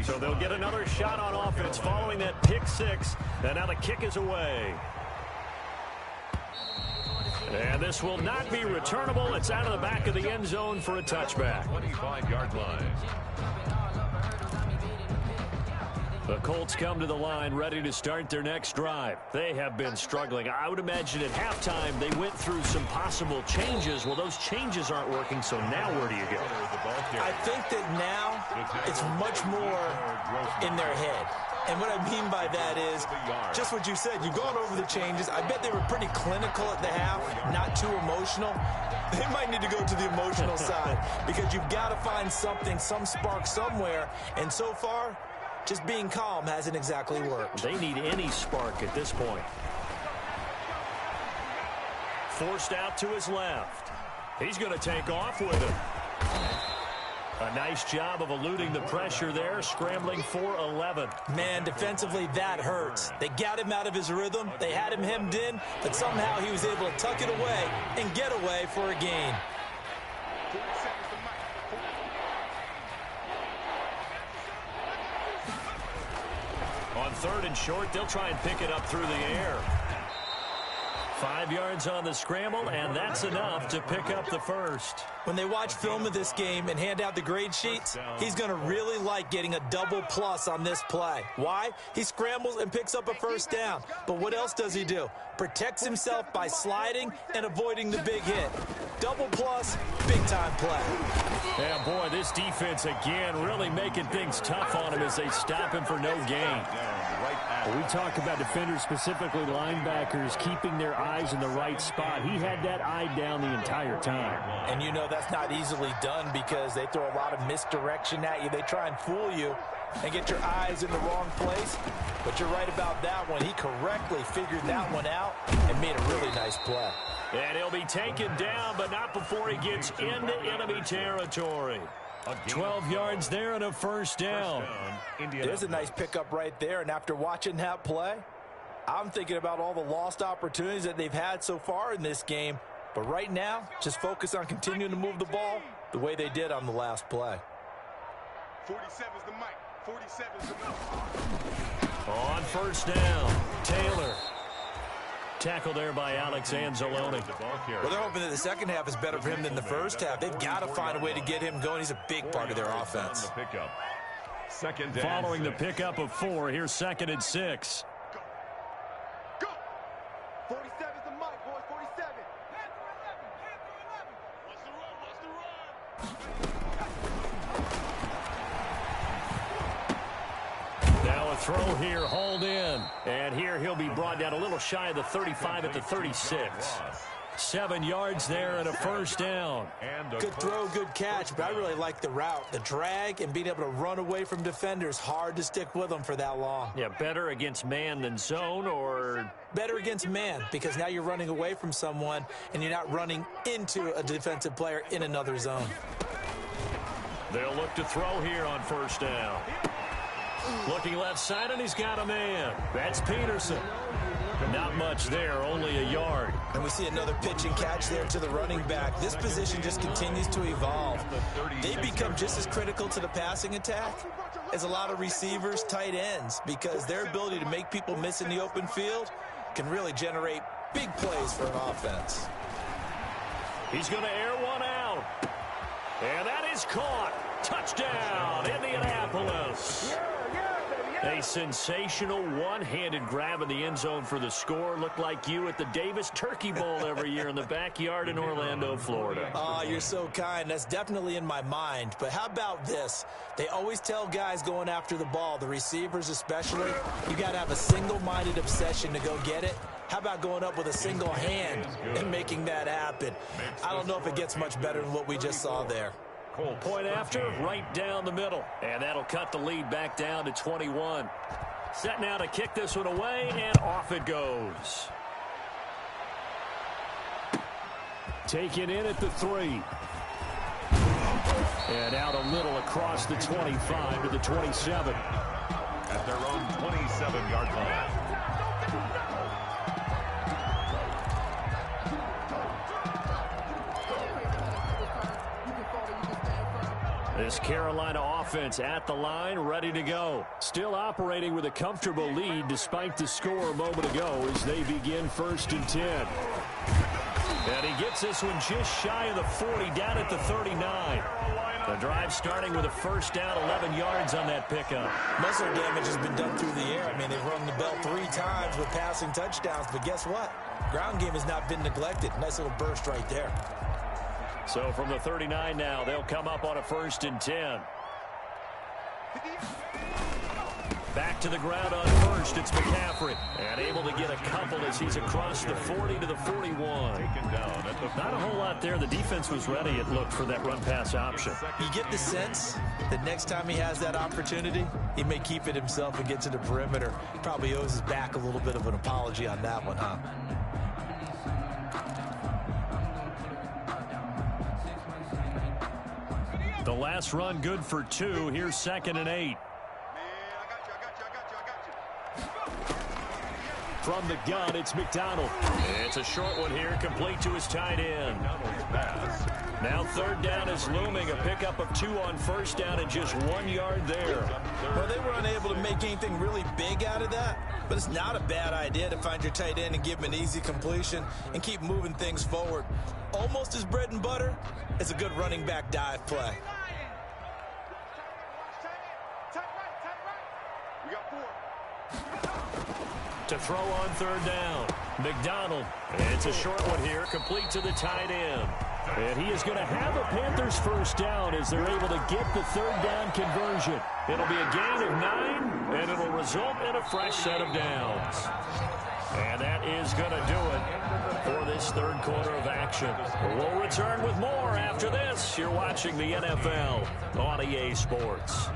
So they'll get another shot on offense following that pick 6, and now the kick is away. And this will not be returnable. It's out of the back of the end zone for a touchback. 25-yard line. The Colts come to the line ready to start their next drive. They have been struggling. I would imagine at halftime they went through some possible changes. Well, those changes aren't working, so now where do you go? I think that now it's much more in their head. And what I mean by that is just what you said. You've gone over the changes. I bet they were pretty clinical at the half, not too emotional. They might need to go to the emotional side because you've got to find something, some spark somewhere. And so far, just being calm hasn't exactly worked. They need any spark at this point. Forced out to his left. He's going to take off with it. A nice job of eluding the pressure there, scrambling for 11. Man, defensively, that hurts. They got him out of his rhythm. They had him hemmed in, but somehow he was able to tuck it away and get away for a gain. On 3rd and short, they'll try and pick it up through the air. 5 yards on the scramble, and that's enough to pick up the first. When they watch film of this game and hand out the grade sheets, he's going to really like getting a double plus on this play. Why? He scrambles and picks up a first down. But what else does he do? Protects himself by sliding and avoiding the big hit. Double plus, big-time play. Yeah, boy, this defense again really making things tough on him as they stop him for no gain. We talk about defenders, specifically linebackers, keeping their eyes in the right spot. He had that eye down the entire time. And you know that's not easily done because they throw a lot of misdirection at you. They try and fool you and get your eyes in the wrong place. But you're right about that one. He correctly figured that one out and made a really nice play. And he'll be taken down, but not before he gets into enemy territory. 12 yards there and a first down. There's a nice pickup right there, and after watching that play, I'm thinking about all the lost opportunities that they've had so far in this game. But right now, just focus on continuing to move the ball the way they did on the last play. 47's the mic. 47's the mic. On first down, Taylor. Tackle there by Alex Anzalone. Well, they're hoping that the second half is better for him than the first half. They've got to find a way to get him going. He's a big part of their offense. Following the pickup of 4, here's 2nd and 6. Go. 47's the mic, boys. 47. What's the run? Now a throw here, hauled in. And here he'll be brought down a little shy of the 35 at the 36. 7 yards there and a first down. Good throw, good catch, but I really like the route. The drag and being able to run away from defenders, hard to stick with them for that long. Yeah, better against man than zone, or better against man because now you're running away from someone and you're not running into a defensive player in another zone. They'll look to throw here on first down. Looking left side, and he's got a man. That's Peterson. Not much there, only a yard. And we see another pitch and catch there to the running back. This position just continues to evolve. They become just as critical to the passing attack as a lot of receivers, tight ends, because their ability to make people miss in the open field can really generate big plays for an offense. He's going to air one out. And that is caught. Touchdown, Indianapolis. A sensational one-handed grab in the end zone for the score. Looked like you at the Davis Turkey Bowl every year in the backyard in Orlando, Florida. Oh, you're so kind. That's definitely in my mind. But how about this? They always tell guys going after the ball, the receivers especially, you got to have a single-minded obsession to go get it. How about going up with a single hand and making that happen? I don't know if it gets much better than what we just saw there. Point after, right down the middle. And that'll cut the lead back down to 21. Set now to kick this one away, and off it goes. Taken in at the 3. And out a little across the 25 to the 27. At their own 27-yard line. This Carolina offense at the line, ready to go. Still operating with a comfortable lead despite the score a moment ago as they begin 1st and 10. And he gets this one just shy of the 40, down at the 39. The drive starting with a first down, 11 yards on that pickup. Most of their damage has been done through the air. I mean, they've rung the bell 3 times with passing touchdowns, but guess what? Ground game has not been neglected. Nice little burst right there. So from the 39 now, they'll come up on a 1st and 10. Back to the ground on 1st, it's McCaffrey. And able to get a couple as he's across the 40 to the 41. Not a whole lot there. The defense was ready, it looked, for that run-pass option. You get the sense that next time he has that opportunity, he may keep it himself and get to the perimeter. Probably owes his back a little bit of an apology on that one, huh? The last run good for 2. Here's 2nd and 8. From the gun, it's McDonald. It's a short one here, complete to his tight end. Now 3rd down is looming. A pickup of 2 on 1st down and just 1 yard there. Well, they were unable to make anything really big out of that, but it's not a bad idea to find your tight end and give him an easy completion and keep moving things forward. Almost as bread and butter as a good running back dive play. We got 4. To throw on 3rd down, McDonald. It's a short one here, complete to the tight end. And he is going to have a Panthers 1st down as they're able to get the 3rd down conversion. It'll be a gain of 9, and it'll result in a fresh set of downs. And that is going to do it for this 3rd quarter of action. We'll return with more after this. You're watching the NFL on EA Sports.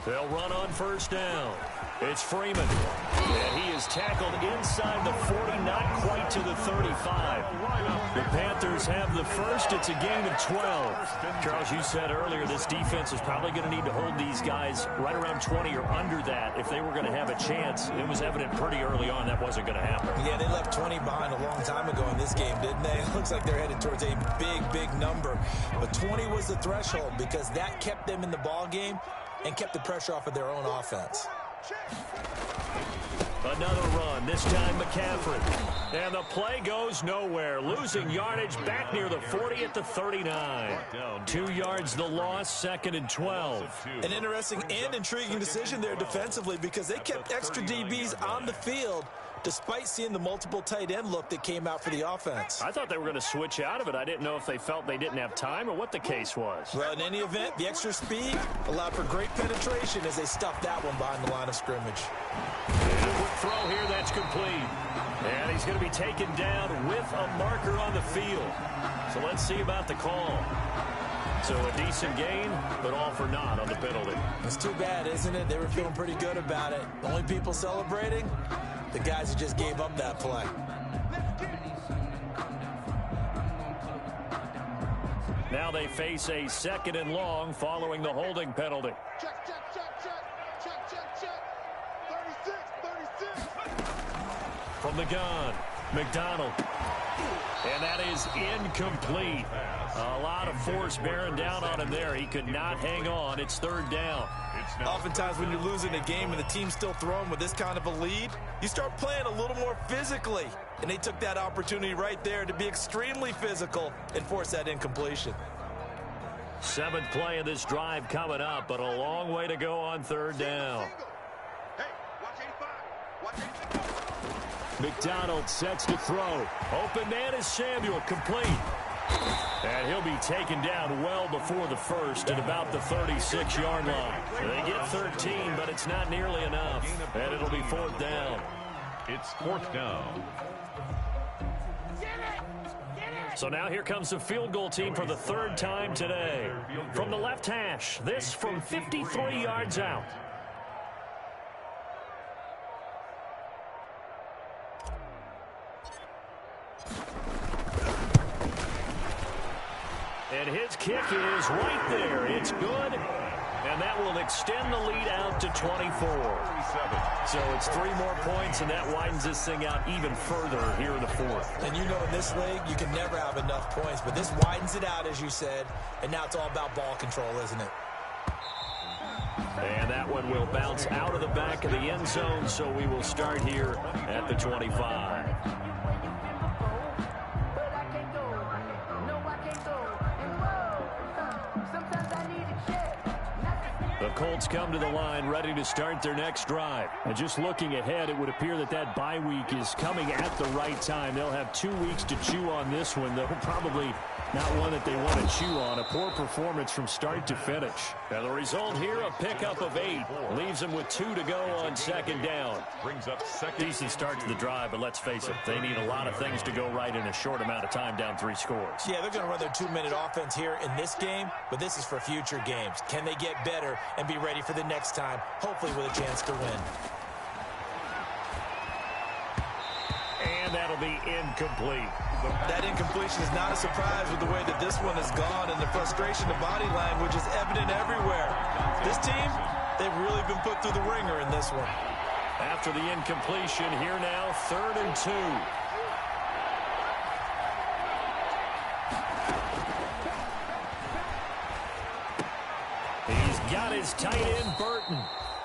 They'll run on 1st down. It's Freeman. And he is tackled inside the 40, not quite to the 35. The Panthers have the 1st. It's a gain of 12. Charles, you said earlier this defense is probably going to need to hold these guys right around 20 or under that if they were going to have a chance. It was evident pretty early on that wasn't going to happen. Yeah, they left 20 behind a long time ago in this game, didn't they? It looks like they're headed towards a big, big number. But 20 was the threshold because that kept them in the ball game and kept the pressure off of their own offense. Another run, this time McCaffrey. And the play goes nowhere. Losing yardage back near the 40 at the 39. 2 yards the loss, 2nd and 12. An interesting and intriguing decision there defensively because they kept extra DBs on the field despite seeing the multiple tight end look that came out for the offense. I thought they were going to switch out of it. I didn't know if they felt they didn't have time or what the case was. Well, in any event, the extra speed allowed for great penetration as they stuffed that one behind the line of scrimmage. And a quick throw here, that's complete. And he's going to be taken down with a marker on the field. So let's see about the call. So a decent gain, but all for naught on the penalty. It's too bad, isn't it? They were feeling pretty good about it. The only people celebrating, the guys who just gave up that play. Now they face a 2nd and long following the holding penalty. Check, check, check, check. Check, check, check. 36, 36. From the gun, McDonald. And that is incomplete. A lot of force bearing down on him there. He could not hang on. It's 3rd down. Oftentimes when you're losing a game and the team's still throwing with this kind of a lead, you start playing a little more physically. And they took that opportunity right there to be extremely physical and force that incompletion. 7th play of this drive coming up, but a long way to go on 3rd down. Hey, watch 85. Watch 85. McDonald sets to throw. Open man is Samuel, complete. And he'll be taken down well before the 1st at about the 36-yard line. They get 13, but it's not nearly enough. And it'll be 4th down. It's 4th down. So now here comes the field goal team for the 3rd time today. From the left hash, this from 53 yards out. And his kick is right there. It's good. And that will extend the lead out to 24. So it's 3 more points, and that widens this thing out even further here in the fourth. And you know in this league, you can never have enough points, but this widens it out, as you said, and now it's all about ball control, isn't it? And that one will bounce out of the back of the end zone, so we will start here at the 25. The Colts come to the line ready to start their next drive. And just looking ahead, it would appear that that bye week is coming at the right time. They'll have 2 weeks to chew on this one, though probably not one that they want to chew on. A poor performance from start to finish. Now the result here, a pickup of 8. Leaves them with 2 to go on second down. Brings up second. Decent start to the drive, but let's face it, they need a lot of things to go right in a short amount of time, down 3 scores. Yeah, they're going to run their 2-minute offense here in this game, but this is for future games. Can they get better and be ready for the next time, hopefully with a chance to win? And that'll be incomplete. That incompletion is not a surprise with the way that this one has gone, and the frustration, the body language is evident everywhere. This team, they've really been put through the ringer in this one. After the incompletion, here now, 3rd and 2. He's got his tight end, Burton.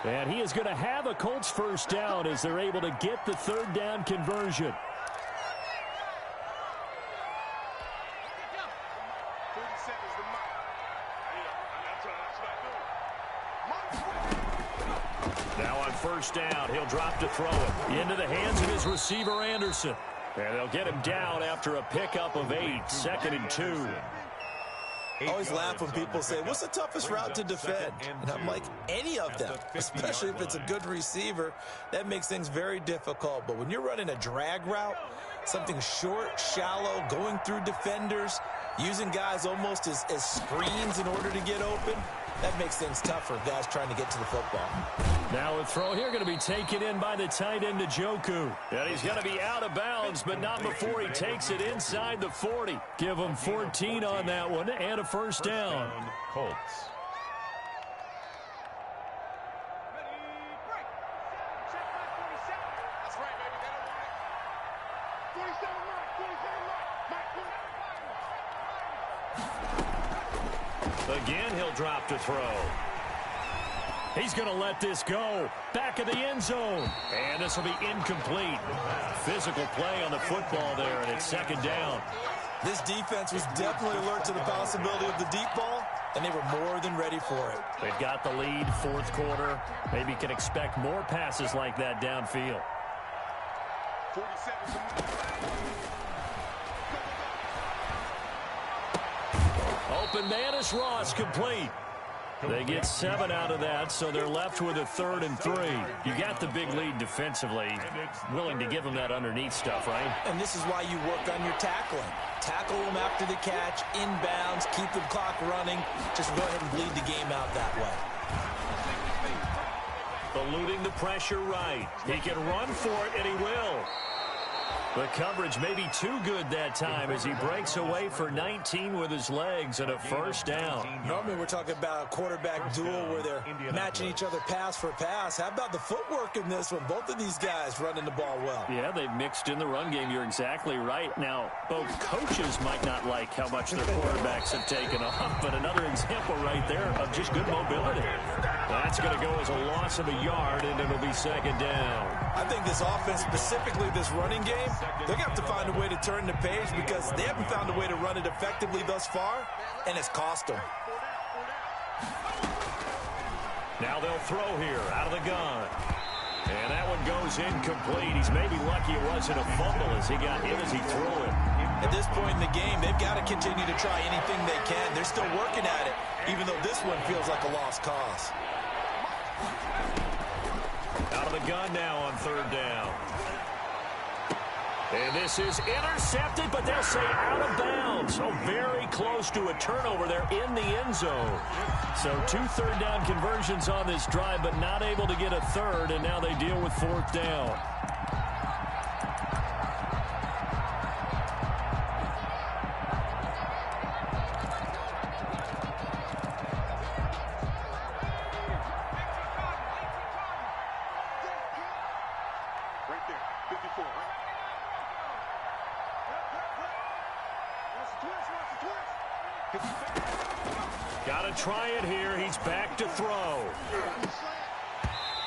And he is going to have a Colts first down as they're able to get the 3rd down conversion. Now on first down, he'll drop to throw it into the hands of his receiver, Anderson. And they'll get him down after a pickup of 8, 2nd and 2. I always laugh when people say, what's the toughest route to defend? And I'm like, any of them, especially if it's a good receiver. That makes things very difficult. But when you're running a drag route, something short, shallow, going through defenders, using guys almost as screens in order to get open, that makes things tougher for guys trying to get to the football. Now a throw here going to be taken in by the tight end, Njoku. And he's going to be out of bounds, but not before he takes it inside the 40. Give him 14 on that one and a first down. Colts. Again, he'll drop to throw. He's going to let this go. Back of the end zone. And this will be incomplete. Physical play on the football there, and it's 2nd down. This defense was definitely alert to the possibility of the deep ball, and they were more than ready for it. They've got the lead, 4th quarter. Maybe can expect more passes like that downfield. 47. Open man is Ross, complete. They get 7 out of that, so they're left with a 3rd and 3. You got the big lead defensively. Willing to give them that underneath stuff, right? And this is why you work on your tackling. Tackle them after the catch, inbounds, keep the clock running. Just go ahead and bleed the game out that way. Eluding the pressure right. He can run for it, and he will. The coverage may be too good that time as he breaks away for 19 with his legs and a first down. Normally we're talking about a quarterback duel where they're matching each other pass for pass. How about the footwork in this one? Both of these guys running the ball well. Yeah, they've mixed in the run game. You're exactly right. Now, both coaches might not like how much their quarterbacks have taken off, but another example right there of just good mobility. That's going to go as a loss of a yard, and it'll be 2nd down. I think this offense, specifically this running game, they're going to have to find a way to turn the page because they haven't found a way to run it effectively thus far, and it's cost them. Now they'll throw here out of the gun. And that one goes incomplete. He's maybe lucky it wasn't a fumble as he got hit as he threw it. At this point in the game, they've got to continue to try anything they can. They're still working at it, even though this one feels like a lost cause. Out of the gun now on 3rd down. And this is intercepted, but they'll say out of bounds. So very close to a turnover there in the end zone. So 2 3rd down conversions on this drive, but not able to get a 3rd, and now they deal with 4th down. Got to try it here. He's back to throw.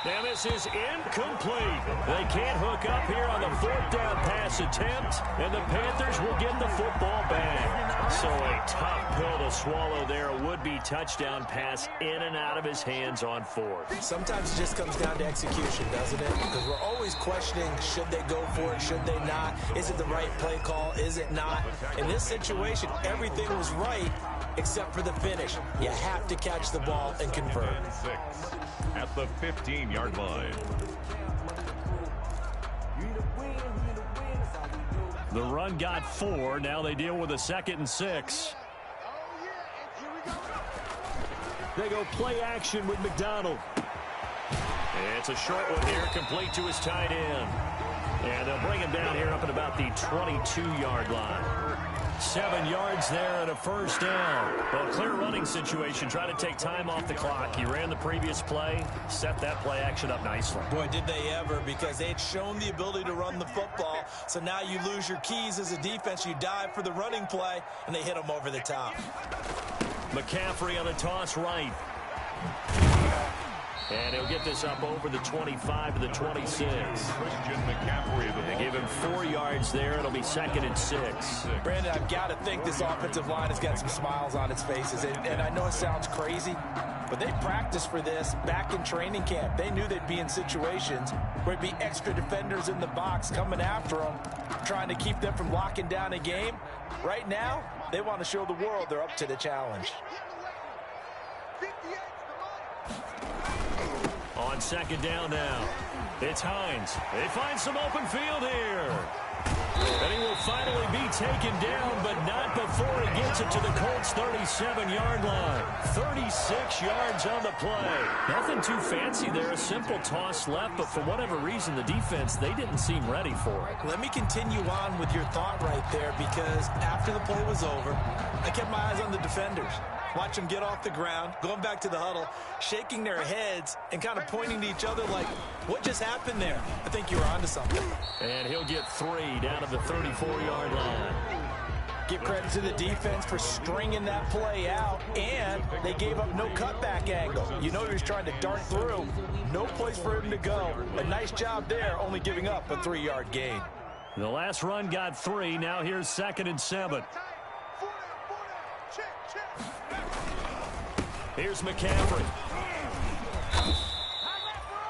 And this is incomplete. They can't hook up here on the 4th down pass attempt, and the Panthers will get the football back. So a tough pill to swallow there. A would-be touchdown pass in and out of his hands on 4th. Sometimes it just comes down to execution, doesn't it? Because we're always questioning, should they go for it, should they not? Is it the right play call, is it not? In this situation, everything was right except for the finish. You have to catch the ball and convert. At the 15-yard line. The run got 4. Now they deal with a 2nd and 6. They go play action with McDonald. It's a short one here, complete to his tight end. And they'll bring him down here up at about the 22-yard line. 7 yards there and a 1st down. Well, clear running situation. Try to take time off the clock. He ran the previous play, set that play action up nicely. Boy, did they ever, because they had shown the ability to run the football. So now you lose your keys as a defense. You dive for the running play, and they hit him over the top. McCaffrey on the toss right. And he'll get this up over the 25 to the 26. Christian McCaffrey. They give him 4 yards there. It'll be 2nd and 6. Brandon, I've got to think this offensive line has got some smiles on its faces. And I know it sounds crazy, but they practiced for this back in training camp. They knew they'd be in situations where it'd be extra defenders in the box coming after them, trying to keep them from locking down a game. Right now, they want to show the world they're up to the challenge. On 2nd down now, it's Hines. They find some open field here. And he will finally be taken down, but not before he gets it to the Colts' 37-yard line. 36 yards on the play. Nothing too fancy there. A simple toss left, but for whatever reason, the defense, they didn't seem ready for it. Let me continue on with your thought right there, because after the play was over, I kept my eyes on the defenders. Watch them get off the ground, going back to the huddle, shaking their heads and kind of pointing to each other like, what just happened there? I think you were onto something. And he'll get 3 down to the 34-yard line. Give credit to the defense for stringing that play out, and they gave up no cutback angle. You know he was trying to dart through. No place for him to go. A nice job there, only giving up a 3-yard gain. The last run got 3. Now here's 2nd and 7. Here's McCaffrey.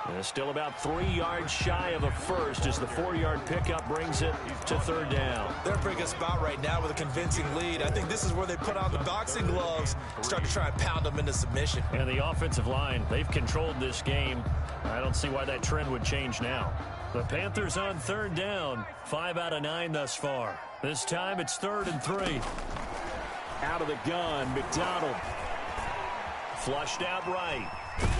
And still about 3 yards shy of a first as the 4-yard pickup brings it to 3rd down. They're in a pretty good spot right now with a convincing lead. I think this is where they put on the boxing gloves, start to try and pound them into submission. And the offensive line, they've controlled this game. I don't see why that trend would change now. The Panthers on 3rd down, 5 out of 9 thus far. This time it's 3rd and 3. Out of the gun, McDonald. Flushed out right.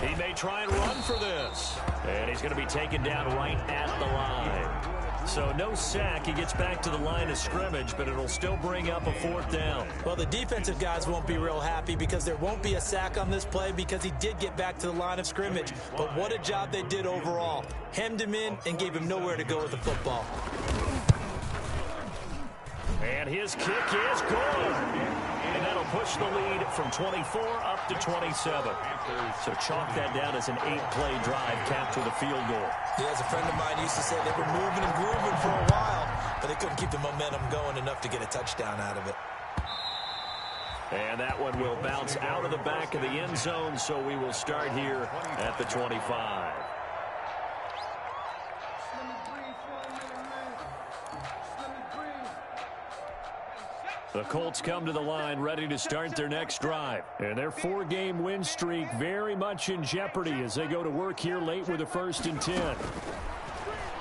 He may try and run for this. And he's going to be taken down right at the line. So no sack. He gets back to the line of scrimmage, but it'll still bring up a 4th down. Well, the defensive guys won't be real happy because there won't be a sack on this play because he did get back to the line of scrimmage. But what a job they did overall. Hemmed him in and gave him nowhere to go with the football. And his kick is good. And that'll push the lead from 24 up to 27. So chalk that down as an 8-play drive capped with a field goal. Yeah, as a friend of mine used to say, they were moving and grooving for a while, but they couldn't keep the momentum going enough to get a touchdown out of it. And that one will bounce out of the back of the end zone, so we will start here at the 25. The Colts come to the line ready to start their next drive. And their 4-game win streak very much in jeopardy as they go to work here late with a 1st and 10.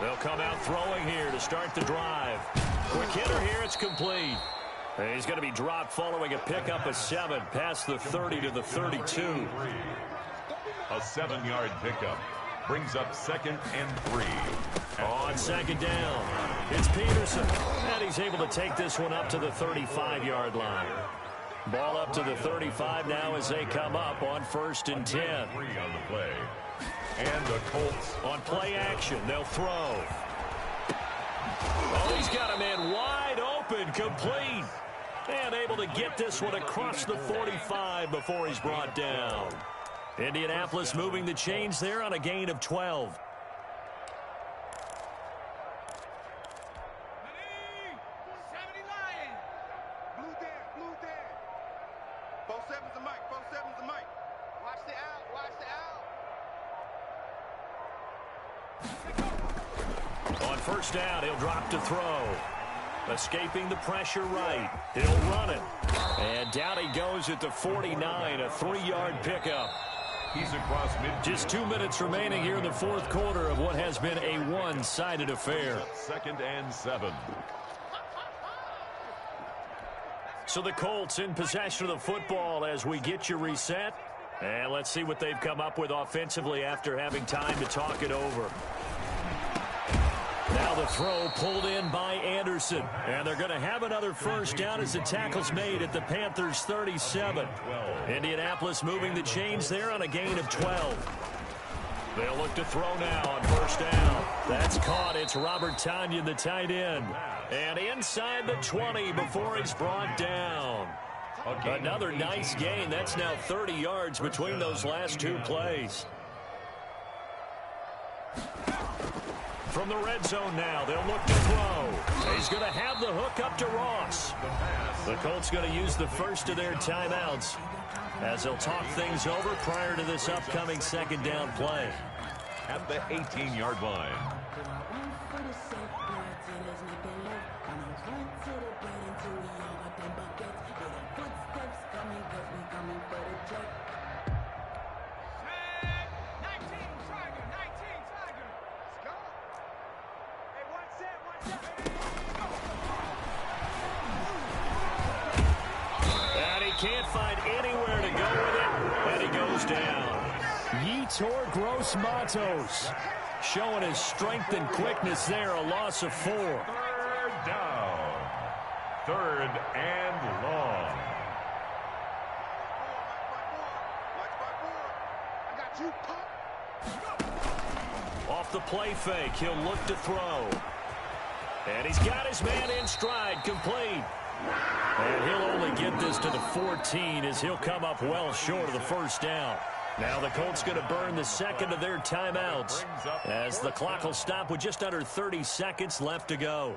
They'll come out throwing here to start the drive. Quick hitter here, it's complete. And he's going to be dropped following a pickup of 7 past the 30 to the 32. A 7-yard pickup brings up 2nd and 3. On 2nd down, it's Peterson. And he's able to take this one up to the 35-yard line. Ball up to the 35 now as they come up on 1st and 10. 3 on the play. And the Colts on play action. They'll throw. Oh, he's got a man wide open, complete. And able to get this one across the 45 before he's brought down. Indianapolis moving the chains there on a gain of 12. On first down, he'll drop to throw. Escaping the pressure right. He'll run it. And down he goes at the 49, a 3-yard pickup. He's across mid. Just 2 minutes remaining here in the fourth quarter of what has been a one-sided affair. 2nd and 7. So the Colts in possession of the football as we get you reset. And let's see what they've come up with offensively after having time to talk it over. Now the throw pulled in by Anderson. And they're going to have another first down as the tackle's made at the Panthers' 37. Indianapolis moving the chains there on a gain of 12. They'll look to throw now on first down. That's caught. It's Robert Tonyan, the tight end. And inside the 20 before he's brought down. Another nice gain. That's now 30 yards between those last two plays. From the red zone now, they'll look to throw. He's going to have the hook up to Ross. The Colts going to use the first of their timeouts as they'll talk things over prior to this upcoming second down play. At the 18-yard line. Can't find anywhere to go with it, and he goes down. Yetur Gross-Matos showing his strength and quickness there, a loss of 4. 3rd down. 3rd and long. Off the play fake, he'll look to throw. And he's got his man in stride, complete. And he'll only get this to the 14 as he'll come up well short of the first down. Now the Colts going to burn the second of their timeouts as the clock will stop with just under 30 seconds left to go.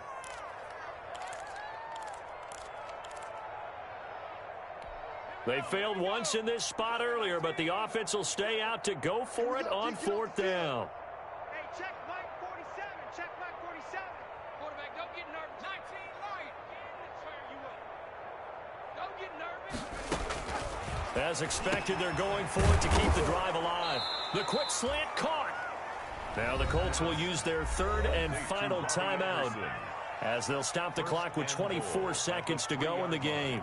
They failed once in this spot earlier, but the offense will stay out to go for it on 4th down. Hey, check Mike 47. Check Mike 47. Quarterback, don't get nervous. 19 right. Don't get nervous. As expected, they're going for it to keep the drive alive. The quick slant caught. Now the Colts will use their third and final timeout as they'll stop the clock with 24 seconds to go in the game.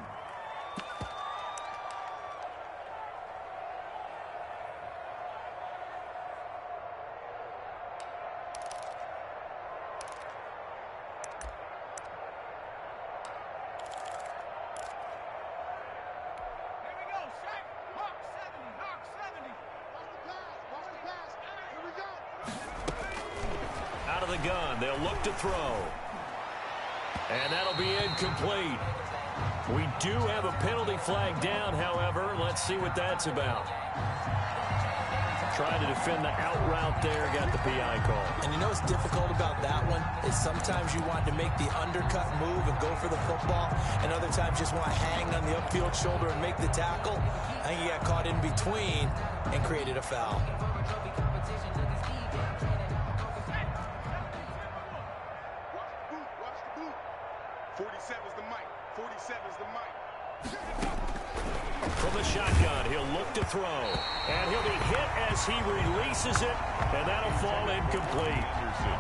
They'll look to throw. And that'll be incomplete. We do have a penalty flag down, however. Let's see what that's about. Trying to defend the out route there, got the PI call. And you know what's difficult about that one is sometimes you want to make the undercut move and go for the football, and other times just want to hang on the upfield shoulder and make the tackle. I think he got caught in between and created a foul. From the shotgun, he'll look to throw. And he'll be hit as he releases it, and that'll fall incomplete.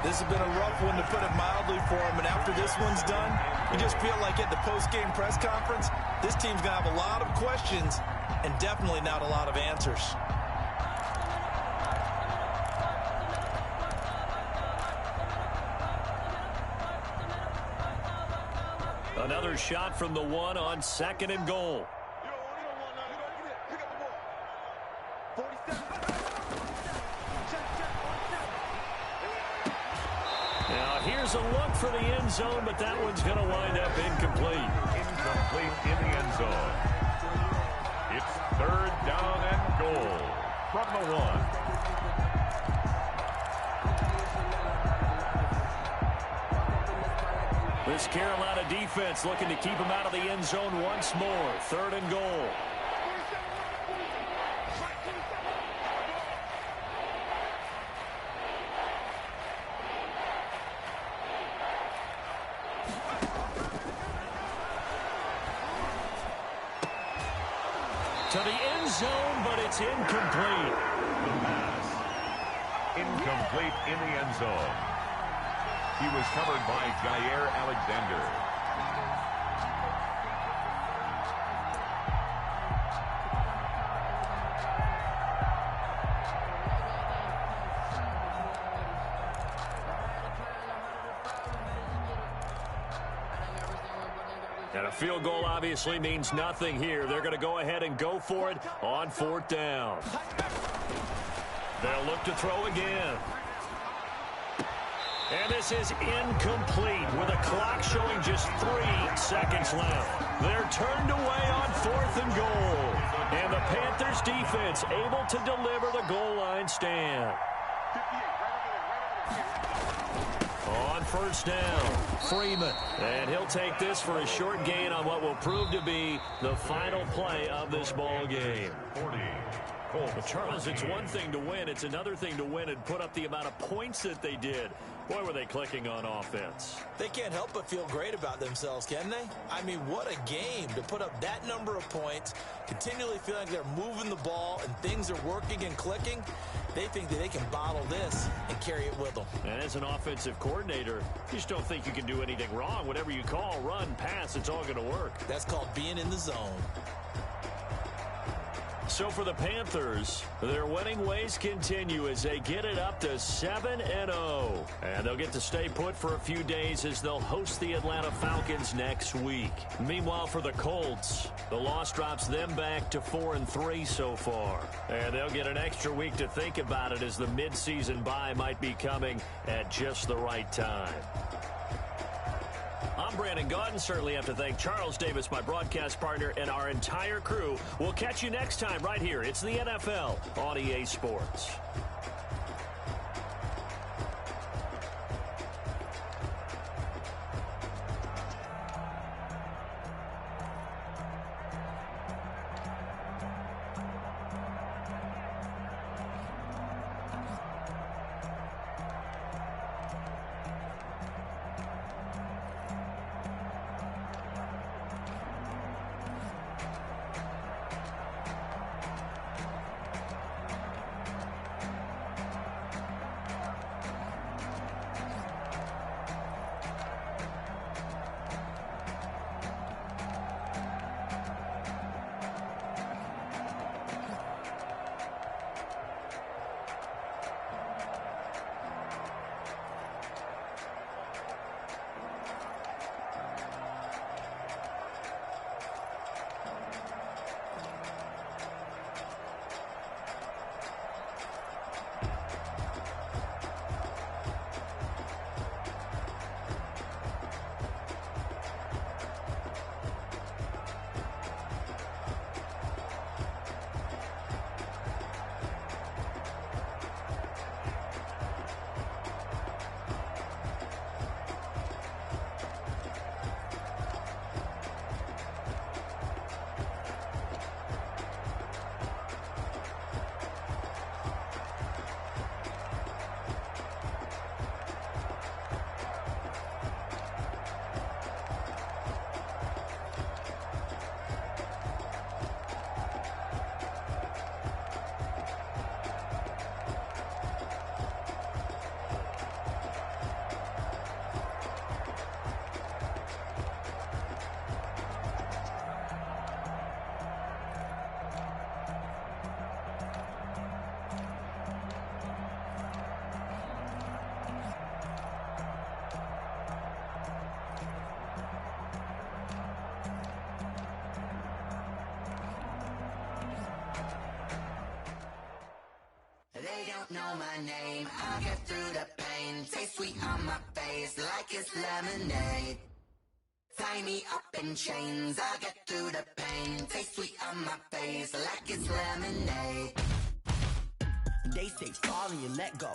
This has been a rough one, to put it mildly, for him. And after this one's done, you just feel like at the post-game press conference, this team's going to have a lot of questions and definitely not a lot of answers. Another shot from the one on 2nd and goal. Now here's a look for the end zone, but that one's going to wind up incomplete. Incomplete in the end from the 1. This Carolina defense looking to keep him out of the end zone once more. 3rd and goal. To the end zone, but it's incomplete. The pass. Incomplete in the end zone. He was covered by Jair Alexander. And a field goal obviously means nothing here. They're going to go ahead and go for it on 4th down. They'll look to throw again. And this is incomplete with a clock showing just 3 seconds left. They're turned away on 4th and goal. And the Panthers defense able to deliver the goal line stand. On 1st down, Freeman. And he'll take this for a short gain on what will prove to be the final play of this ball game. 40. Well, Charles, it's one thing to win. It's another thing to win and put up the amount of points that they did. Boy, were they clicking on offense. They can't help but feel great about themselves, can they? I mean, what a game to put up that number of points, continually feel like they're moving the ball and things are working and clicking. They think that they can bottle this and carry it with them. And as an offensive coordinator, you just don't think you can do anything wrong. Whatever you call, run, pass, it's all going to work. That's called being in the zone. So for the Panthers, their winning ways continue as they get it up to 7-0. And they'll get to stay put for a few days as they'll host the Atlanta Falcons next week. Meanwhile, for the Colts, the loss drops them back to 4-3 so far. And they'll get an extra week to think about it as the midseason bye might be coming at just the right time. I'm Brandon Gaudin. Certainly have to thank Charles Davis, my broadcast partner, and our entire crew. We'll catch you next time right here. It's the NFL on EA Sports. They don't know my name, I'll get through the pain. Taste sweet on my face like it's lemonade. Tie me up in chains, I'll get through the pain. Taste sweet on my face like it's lemonade. They say fall and you let go.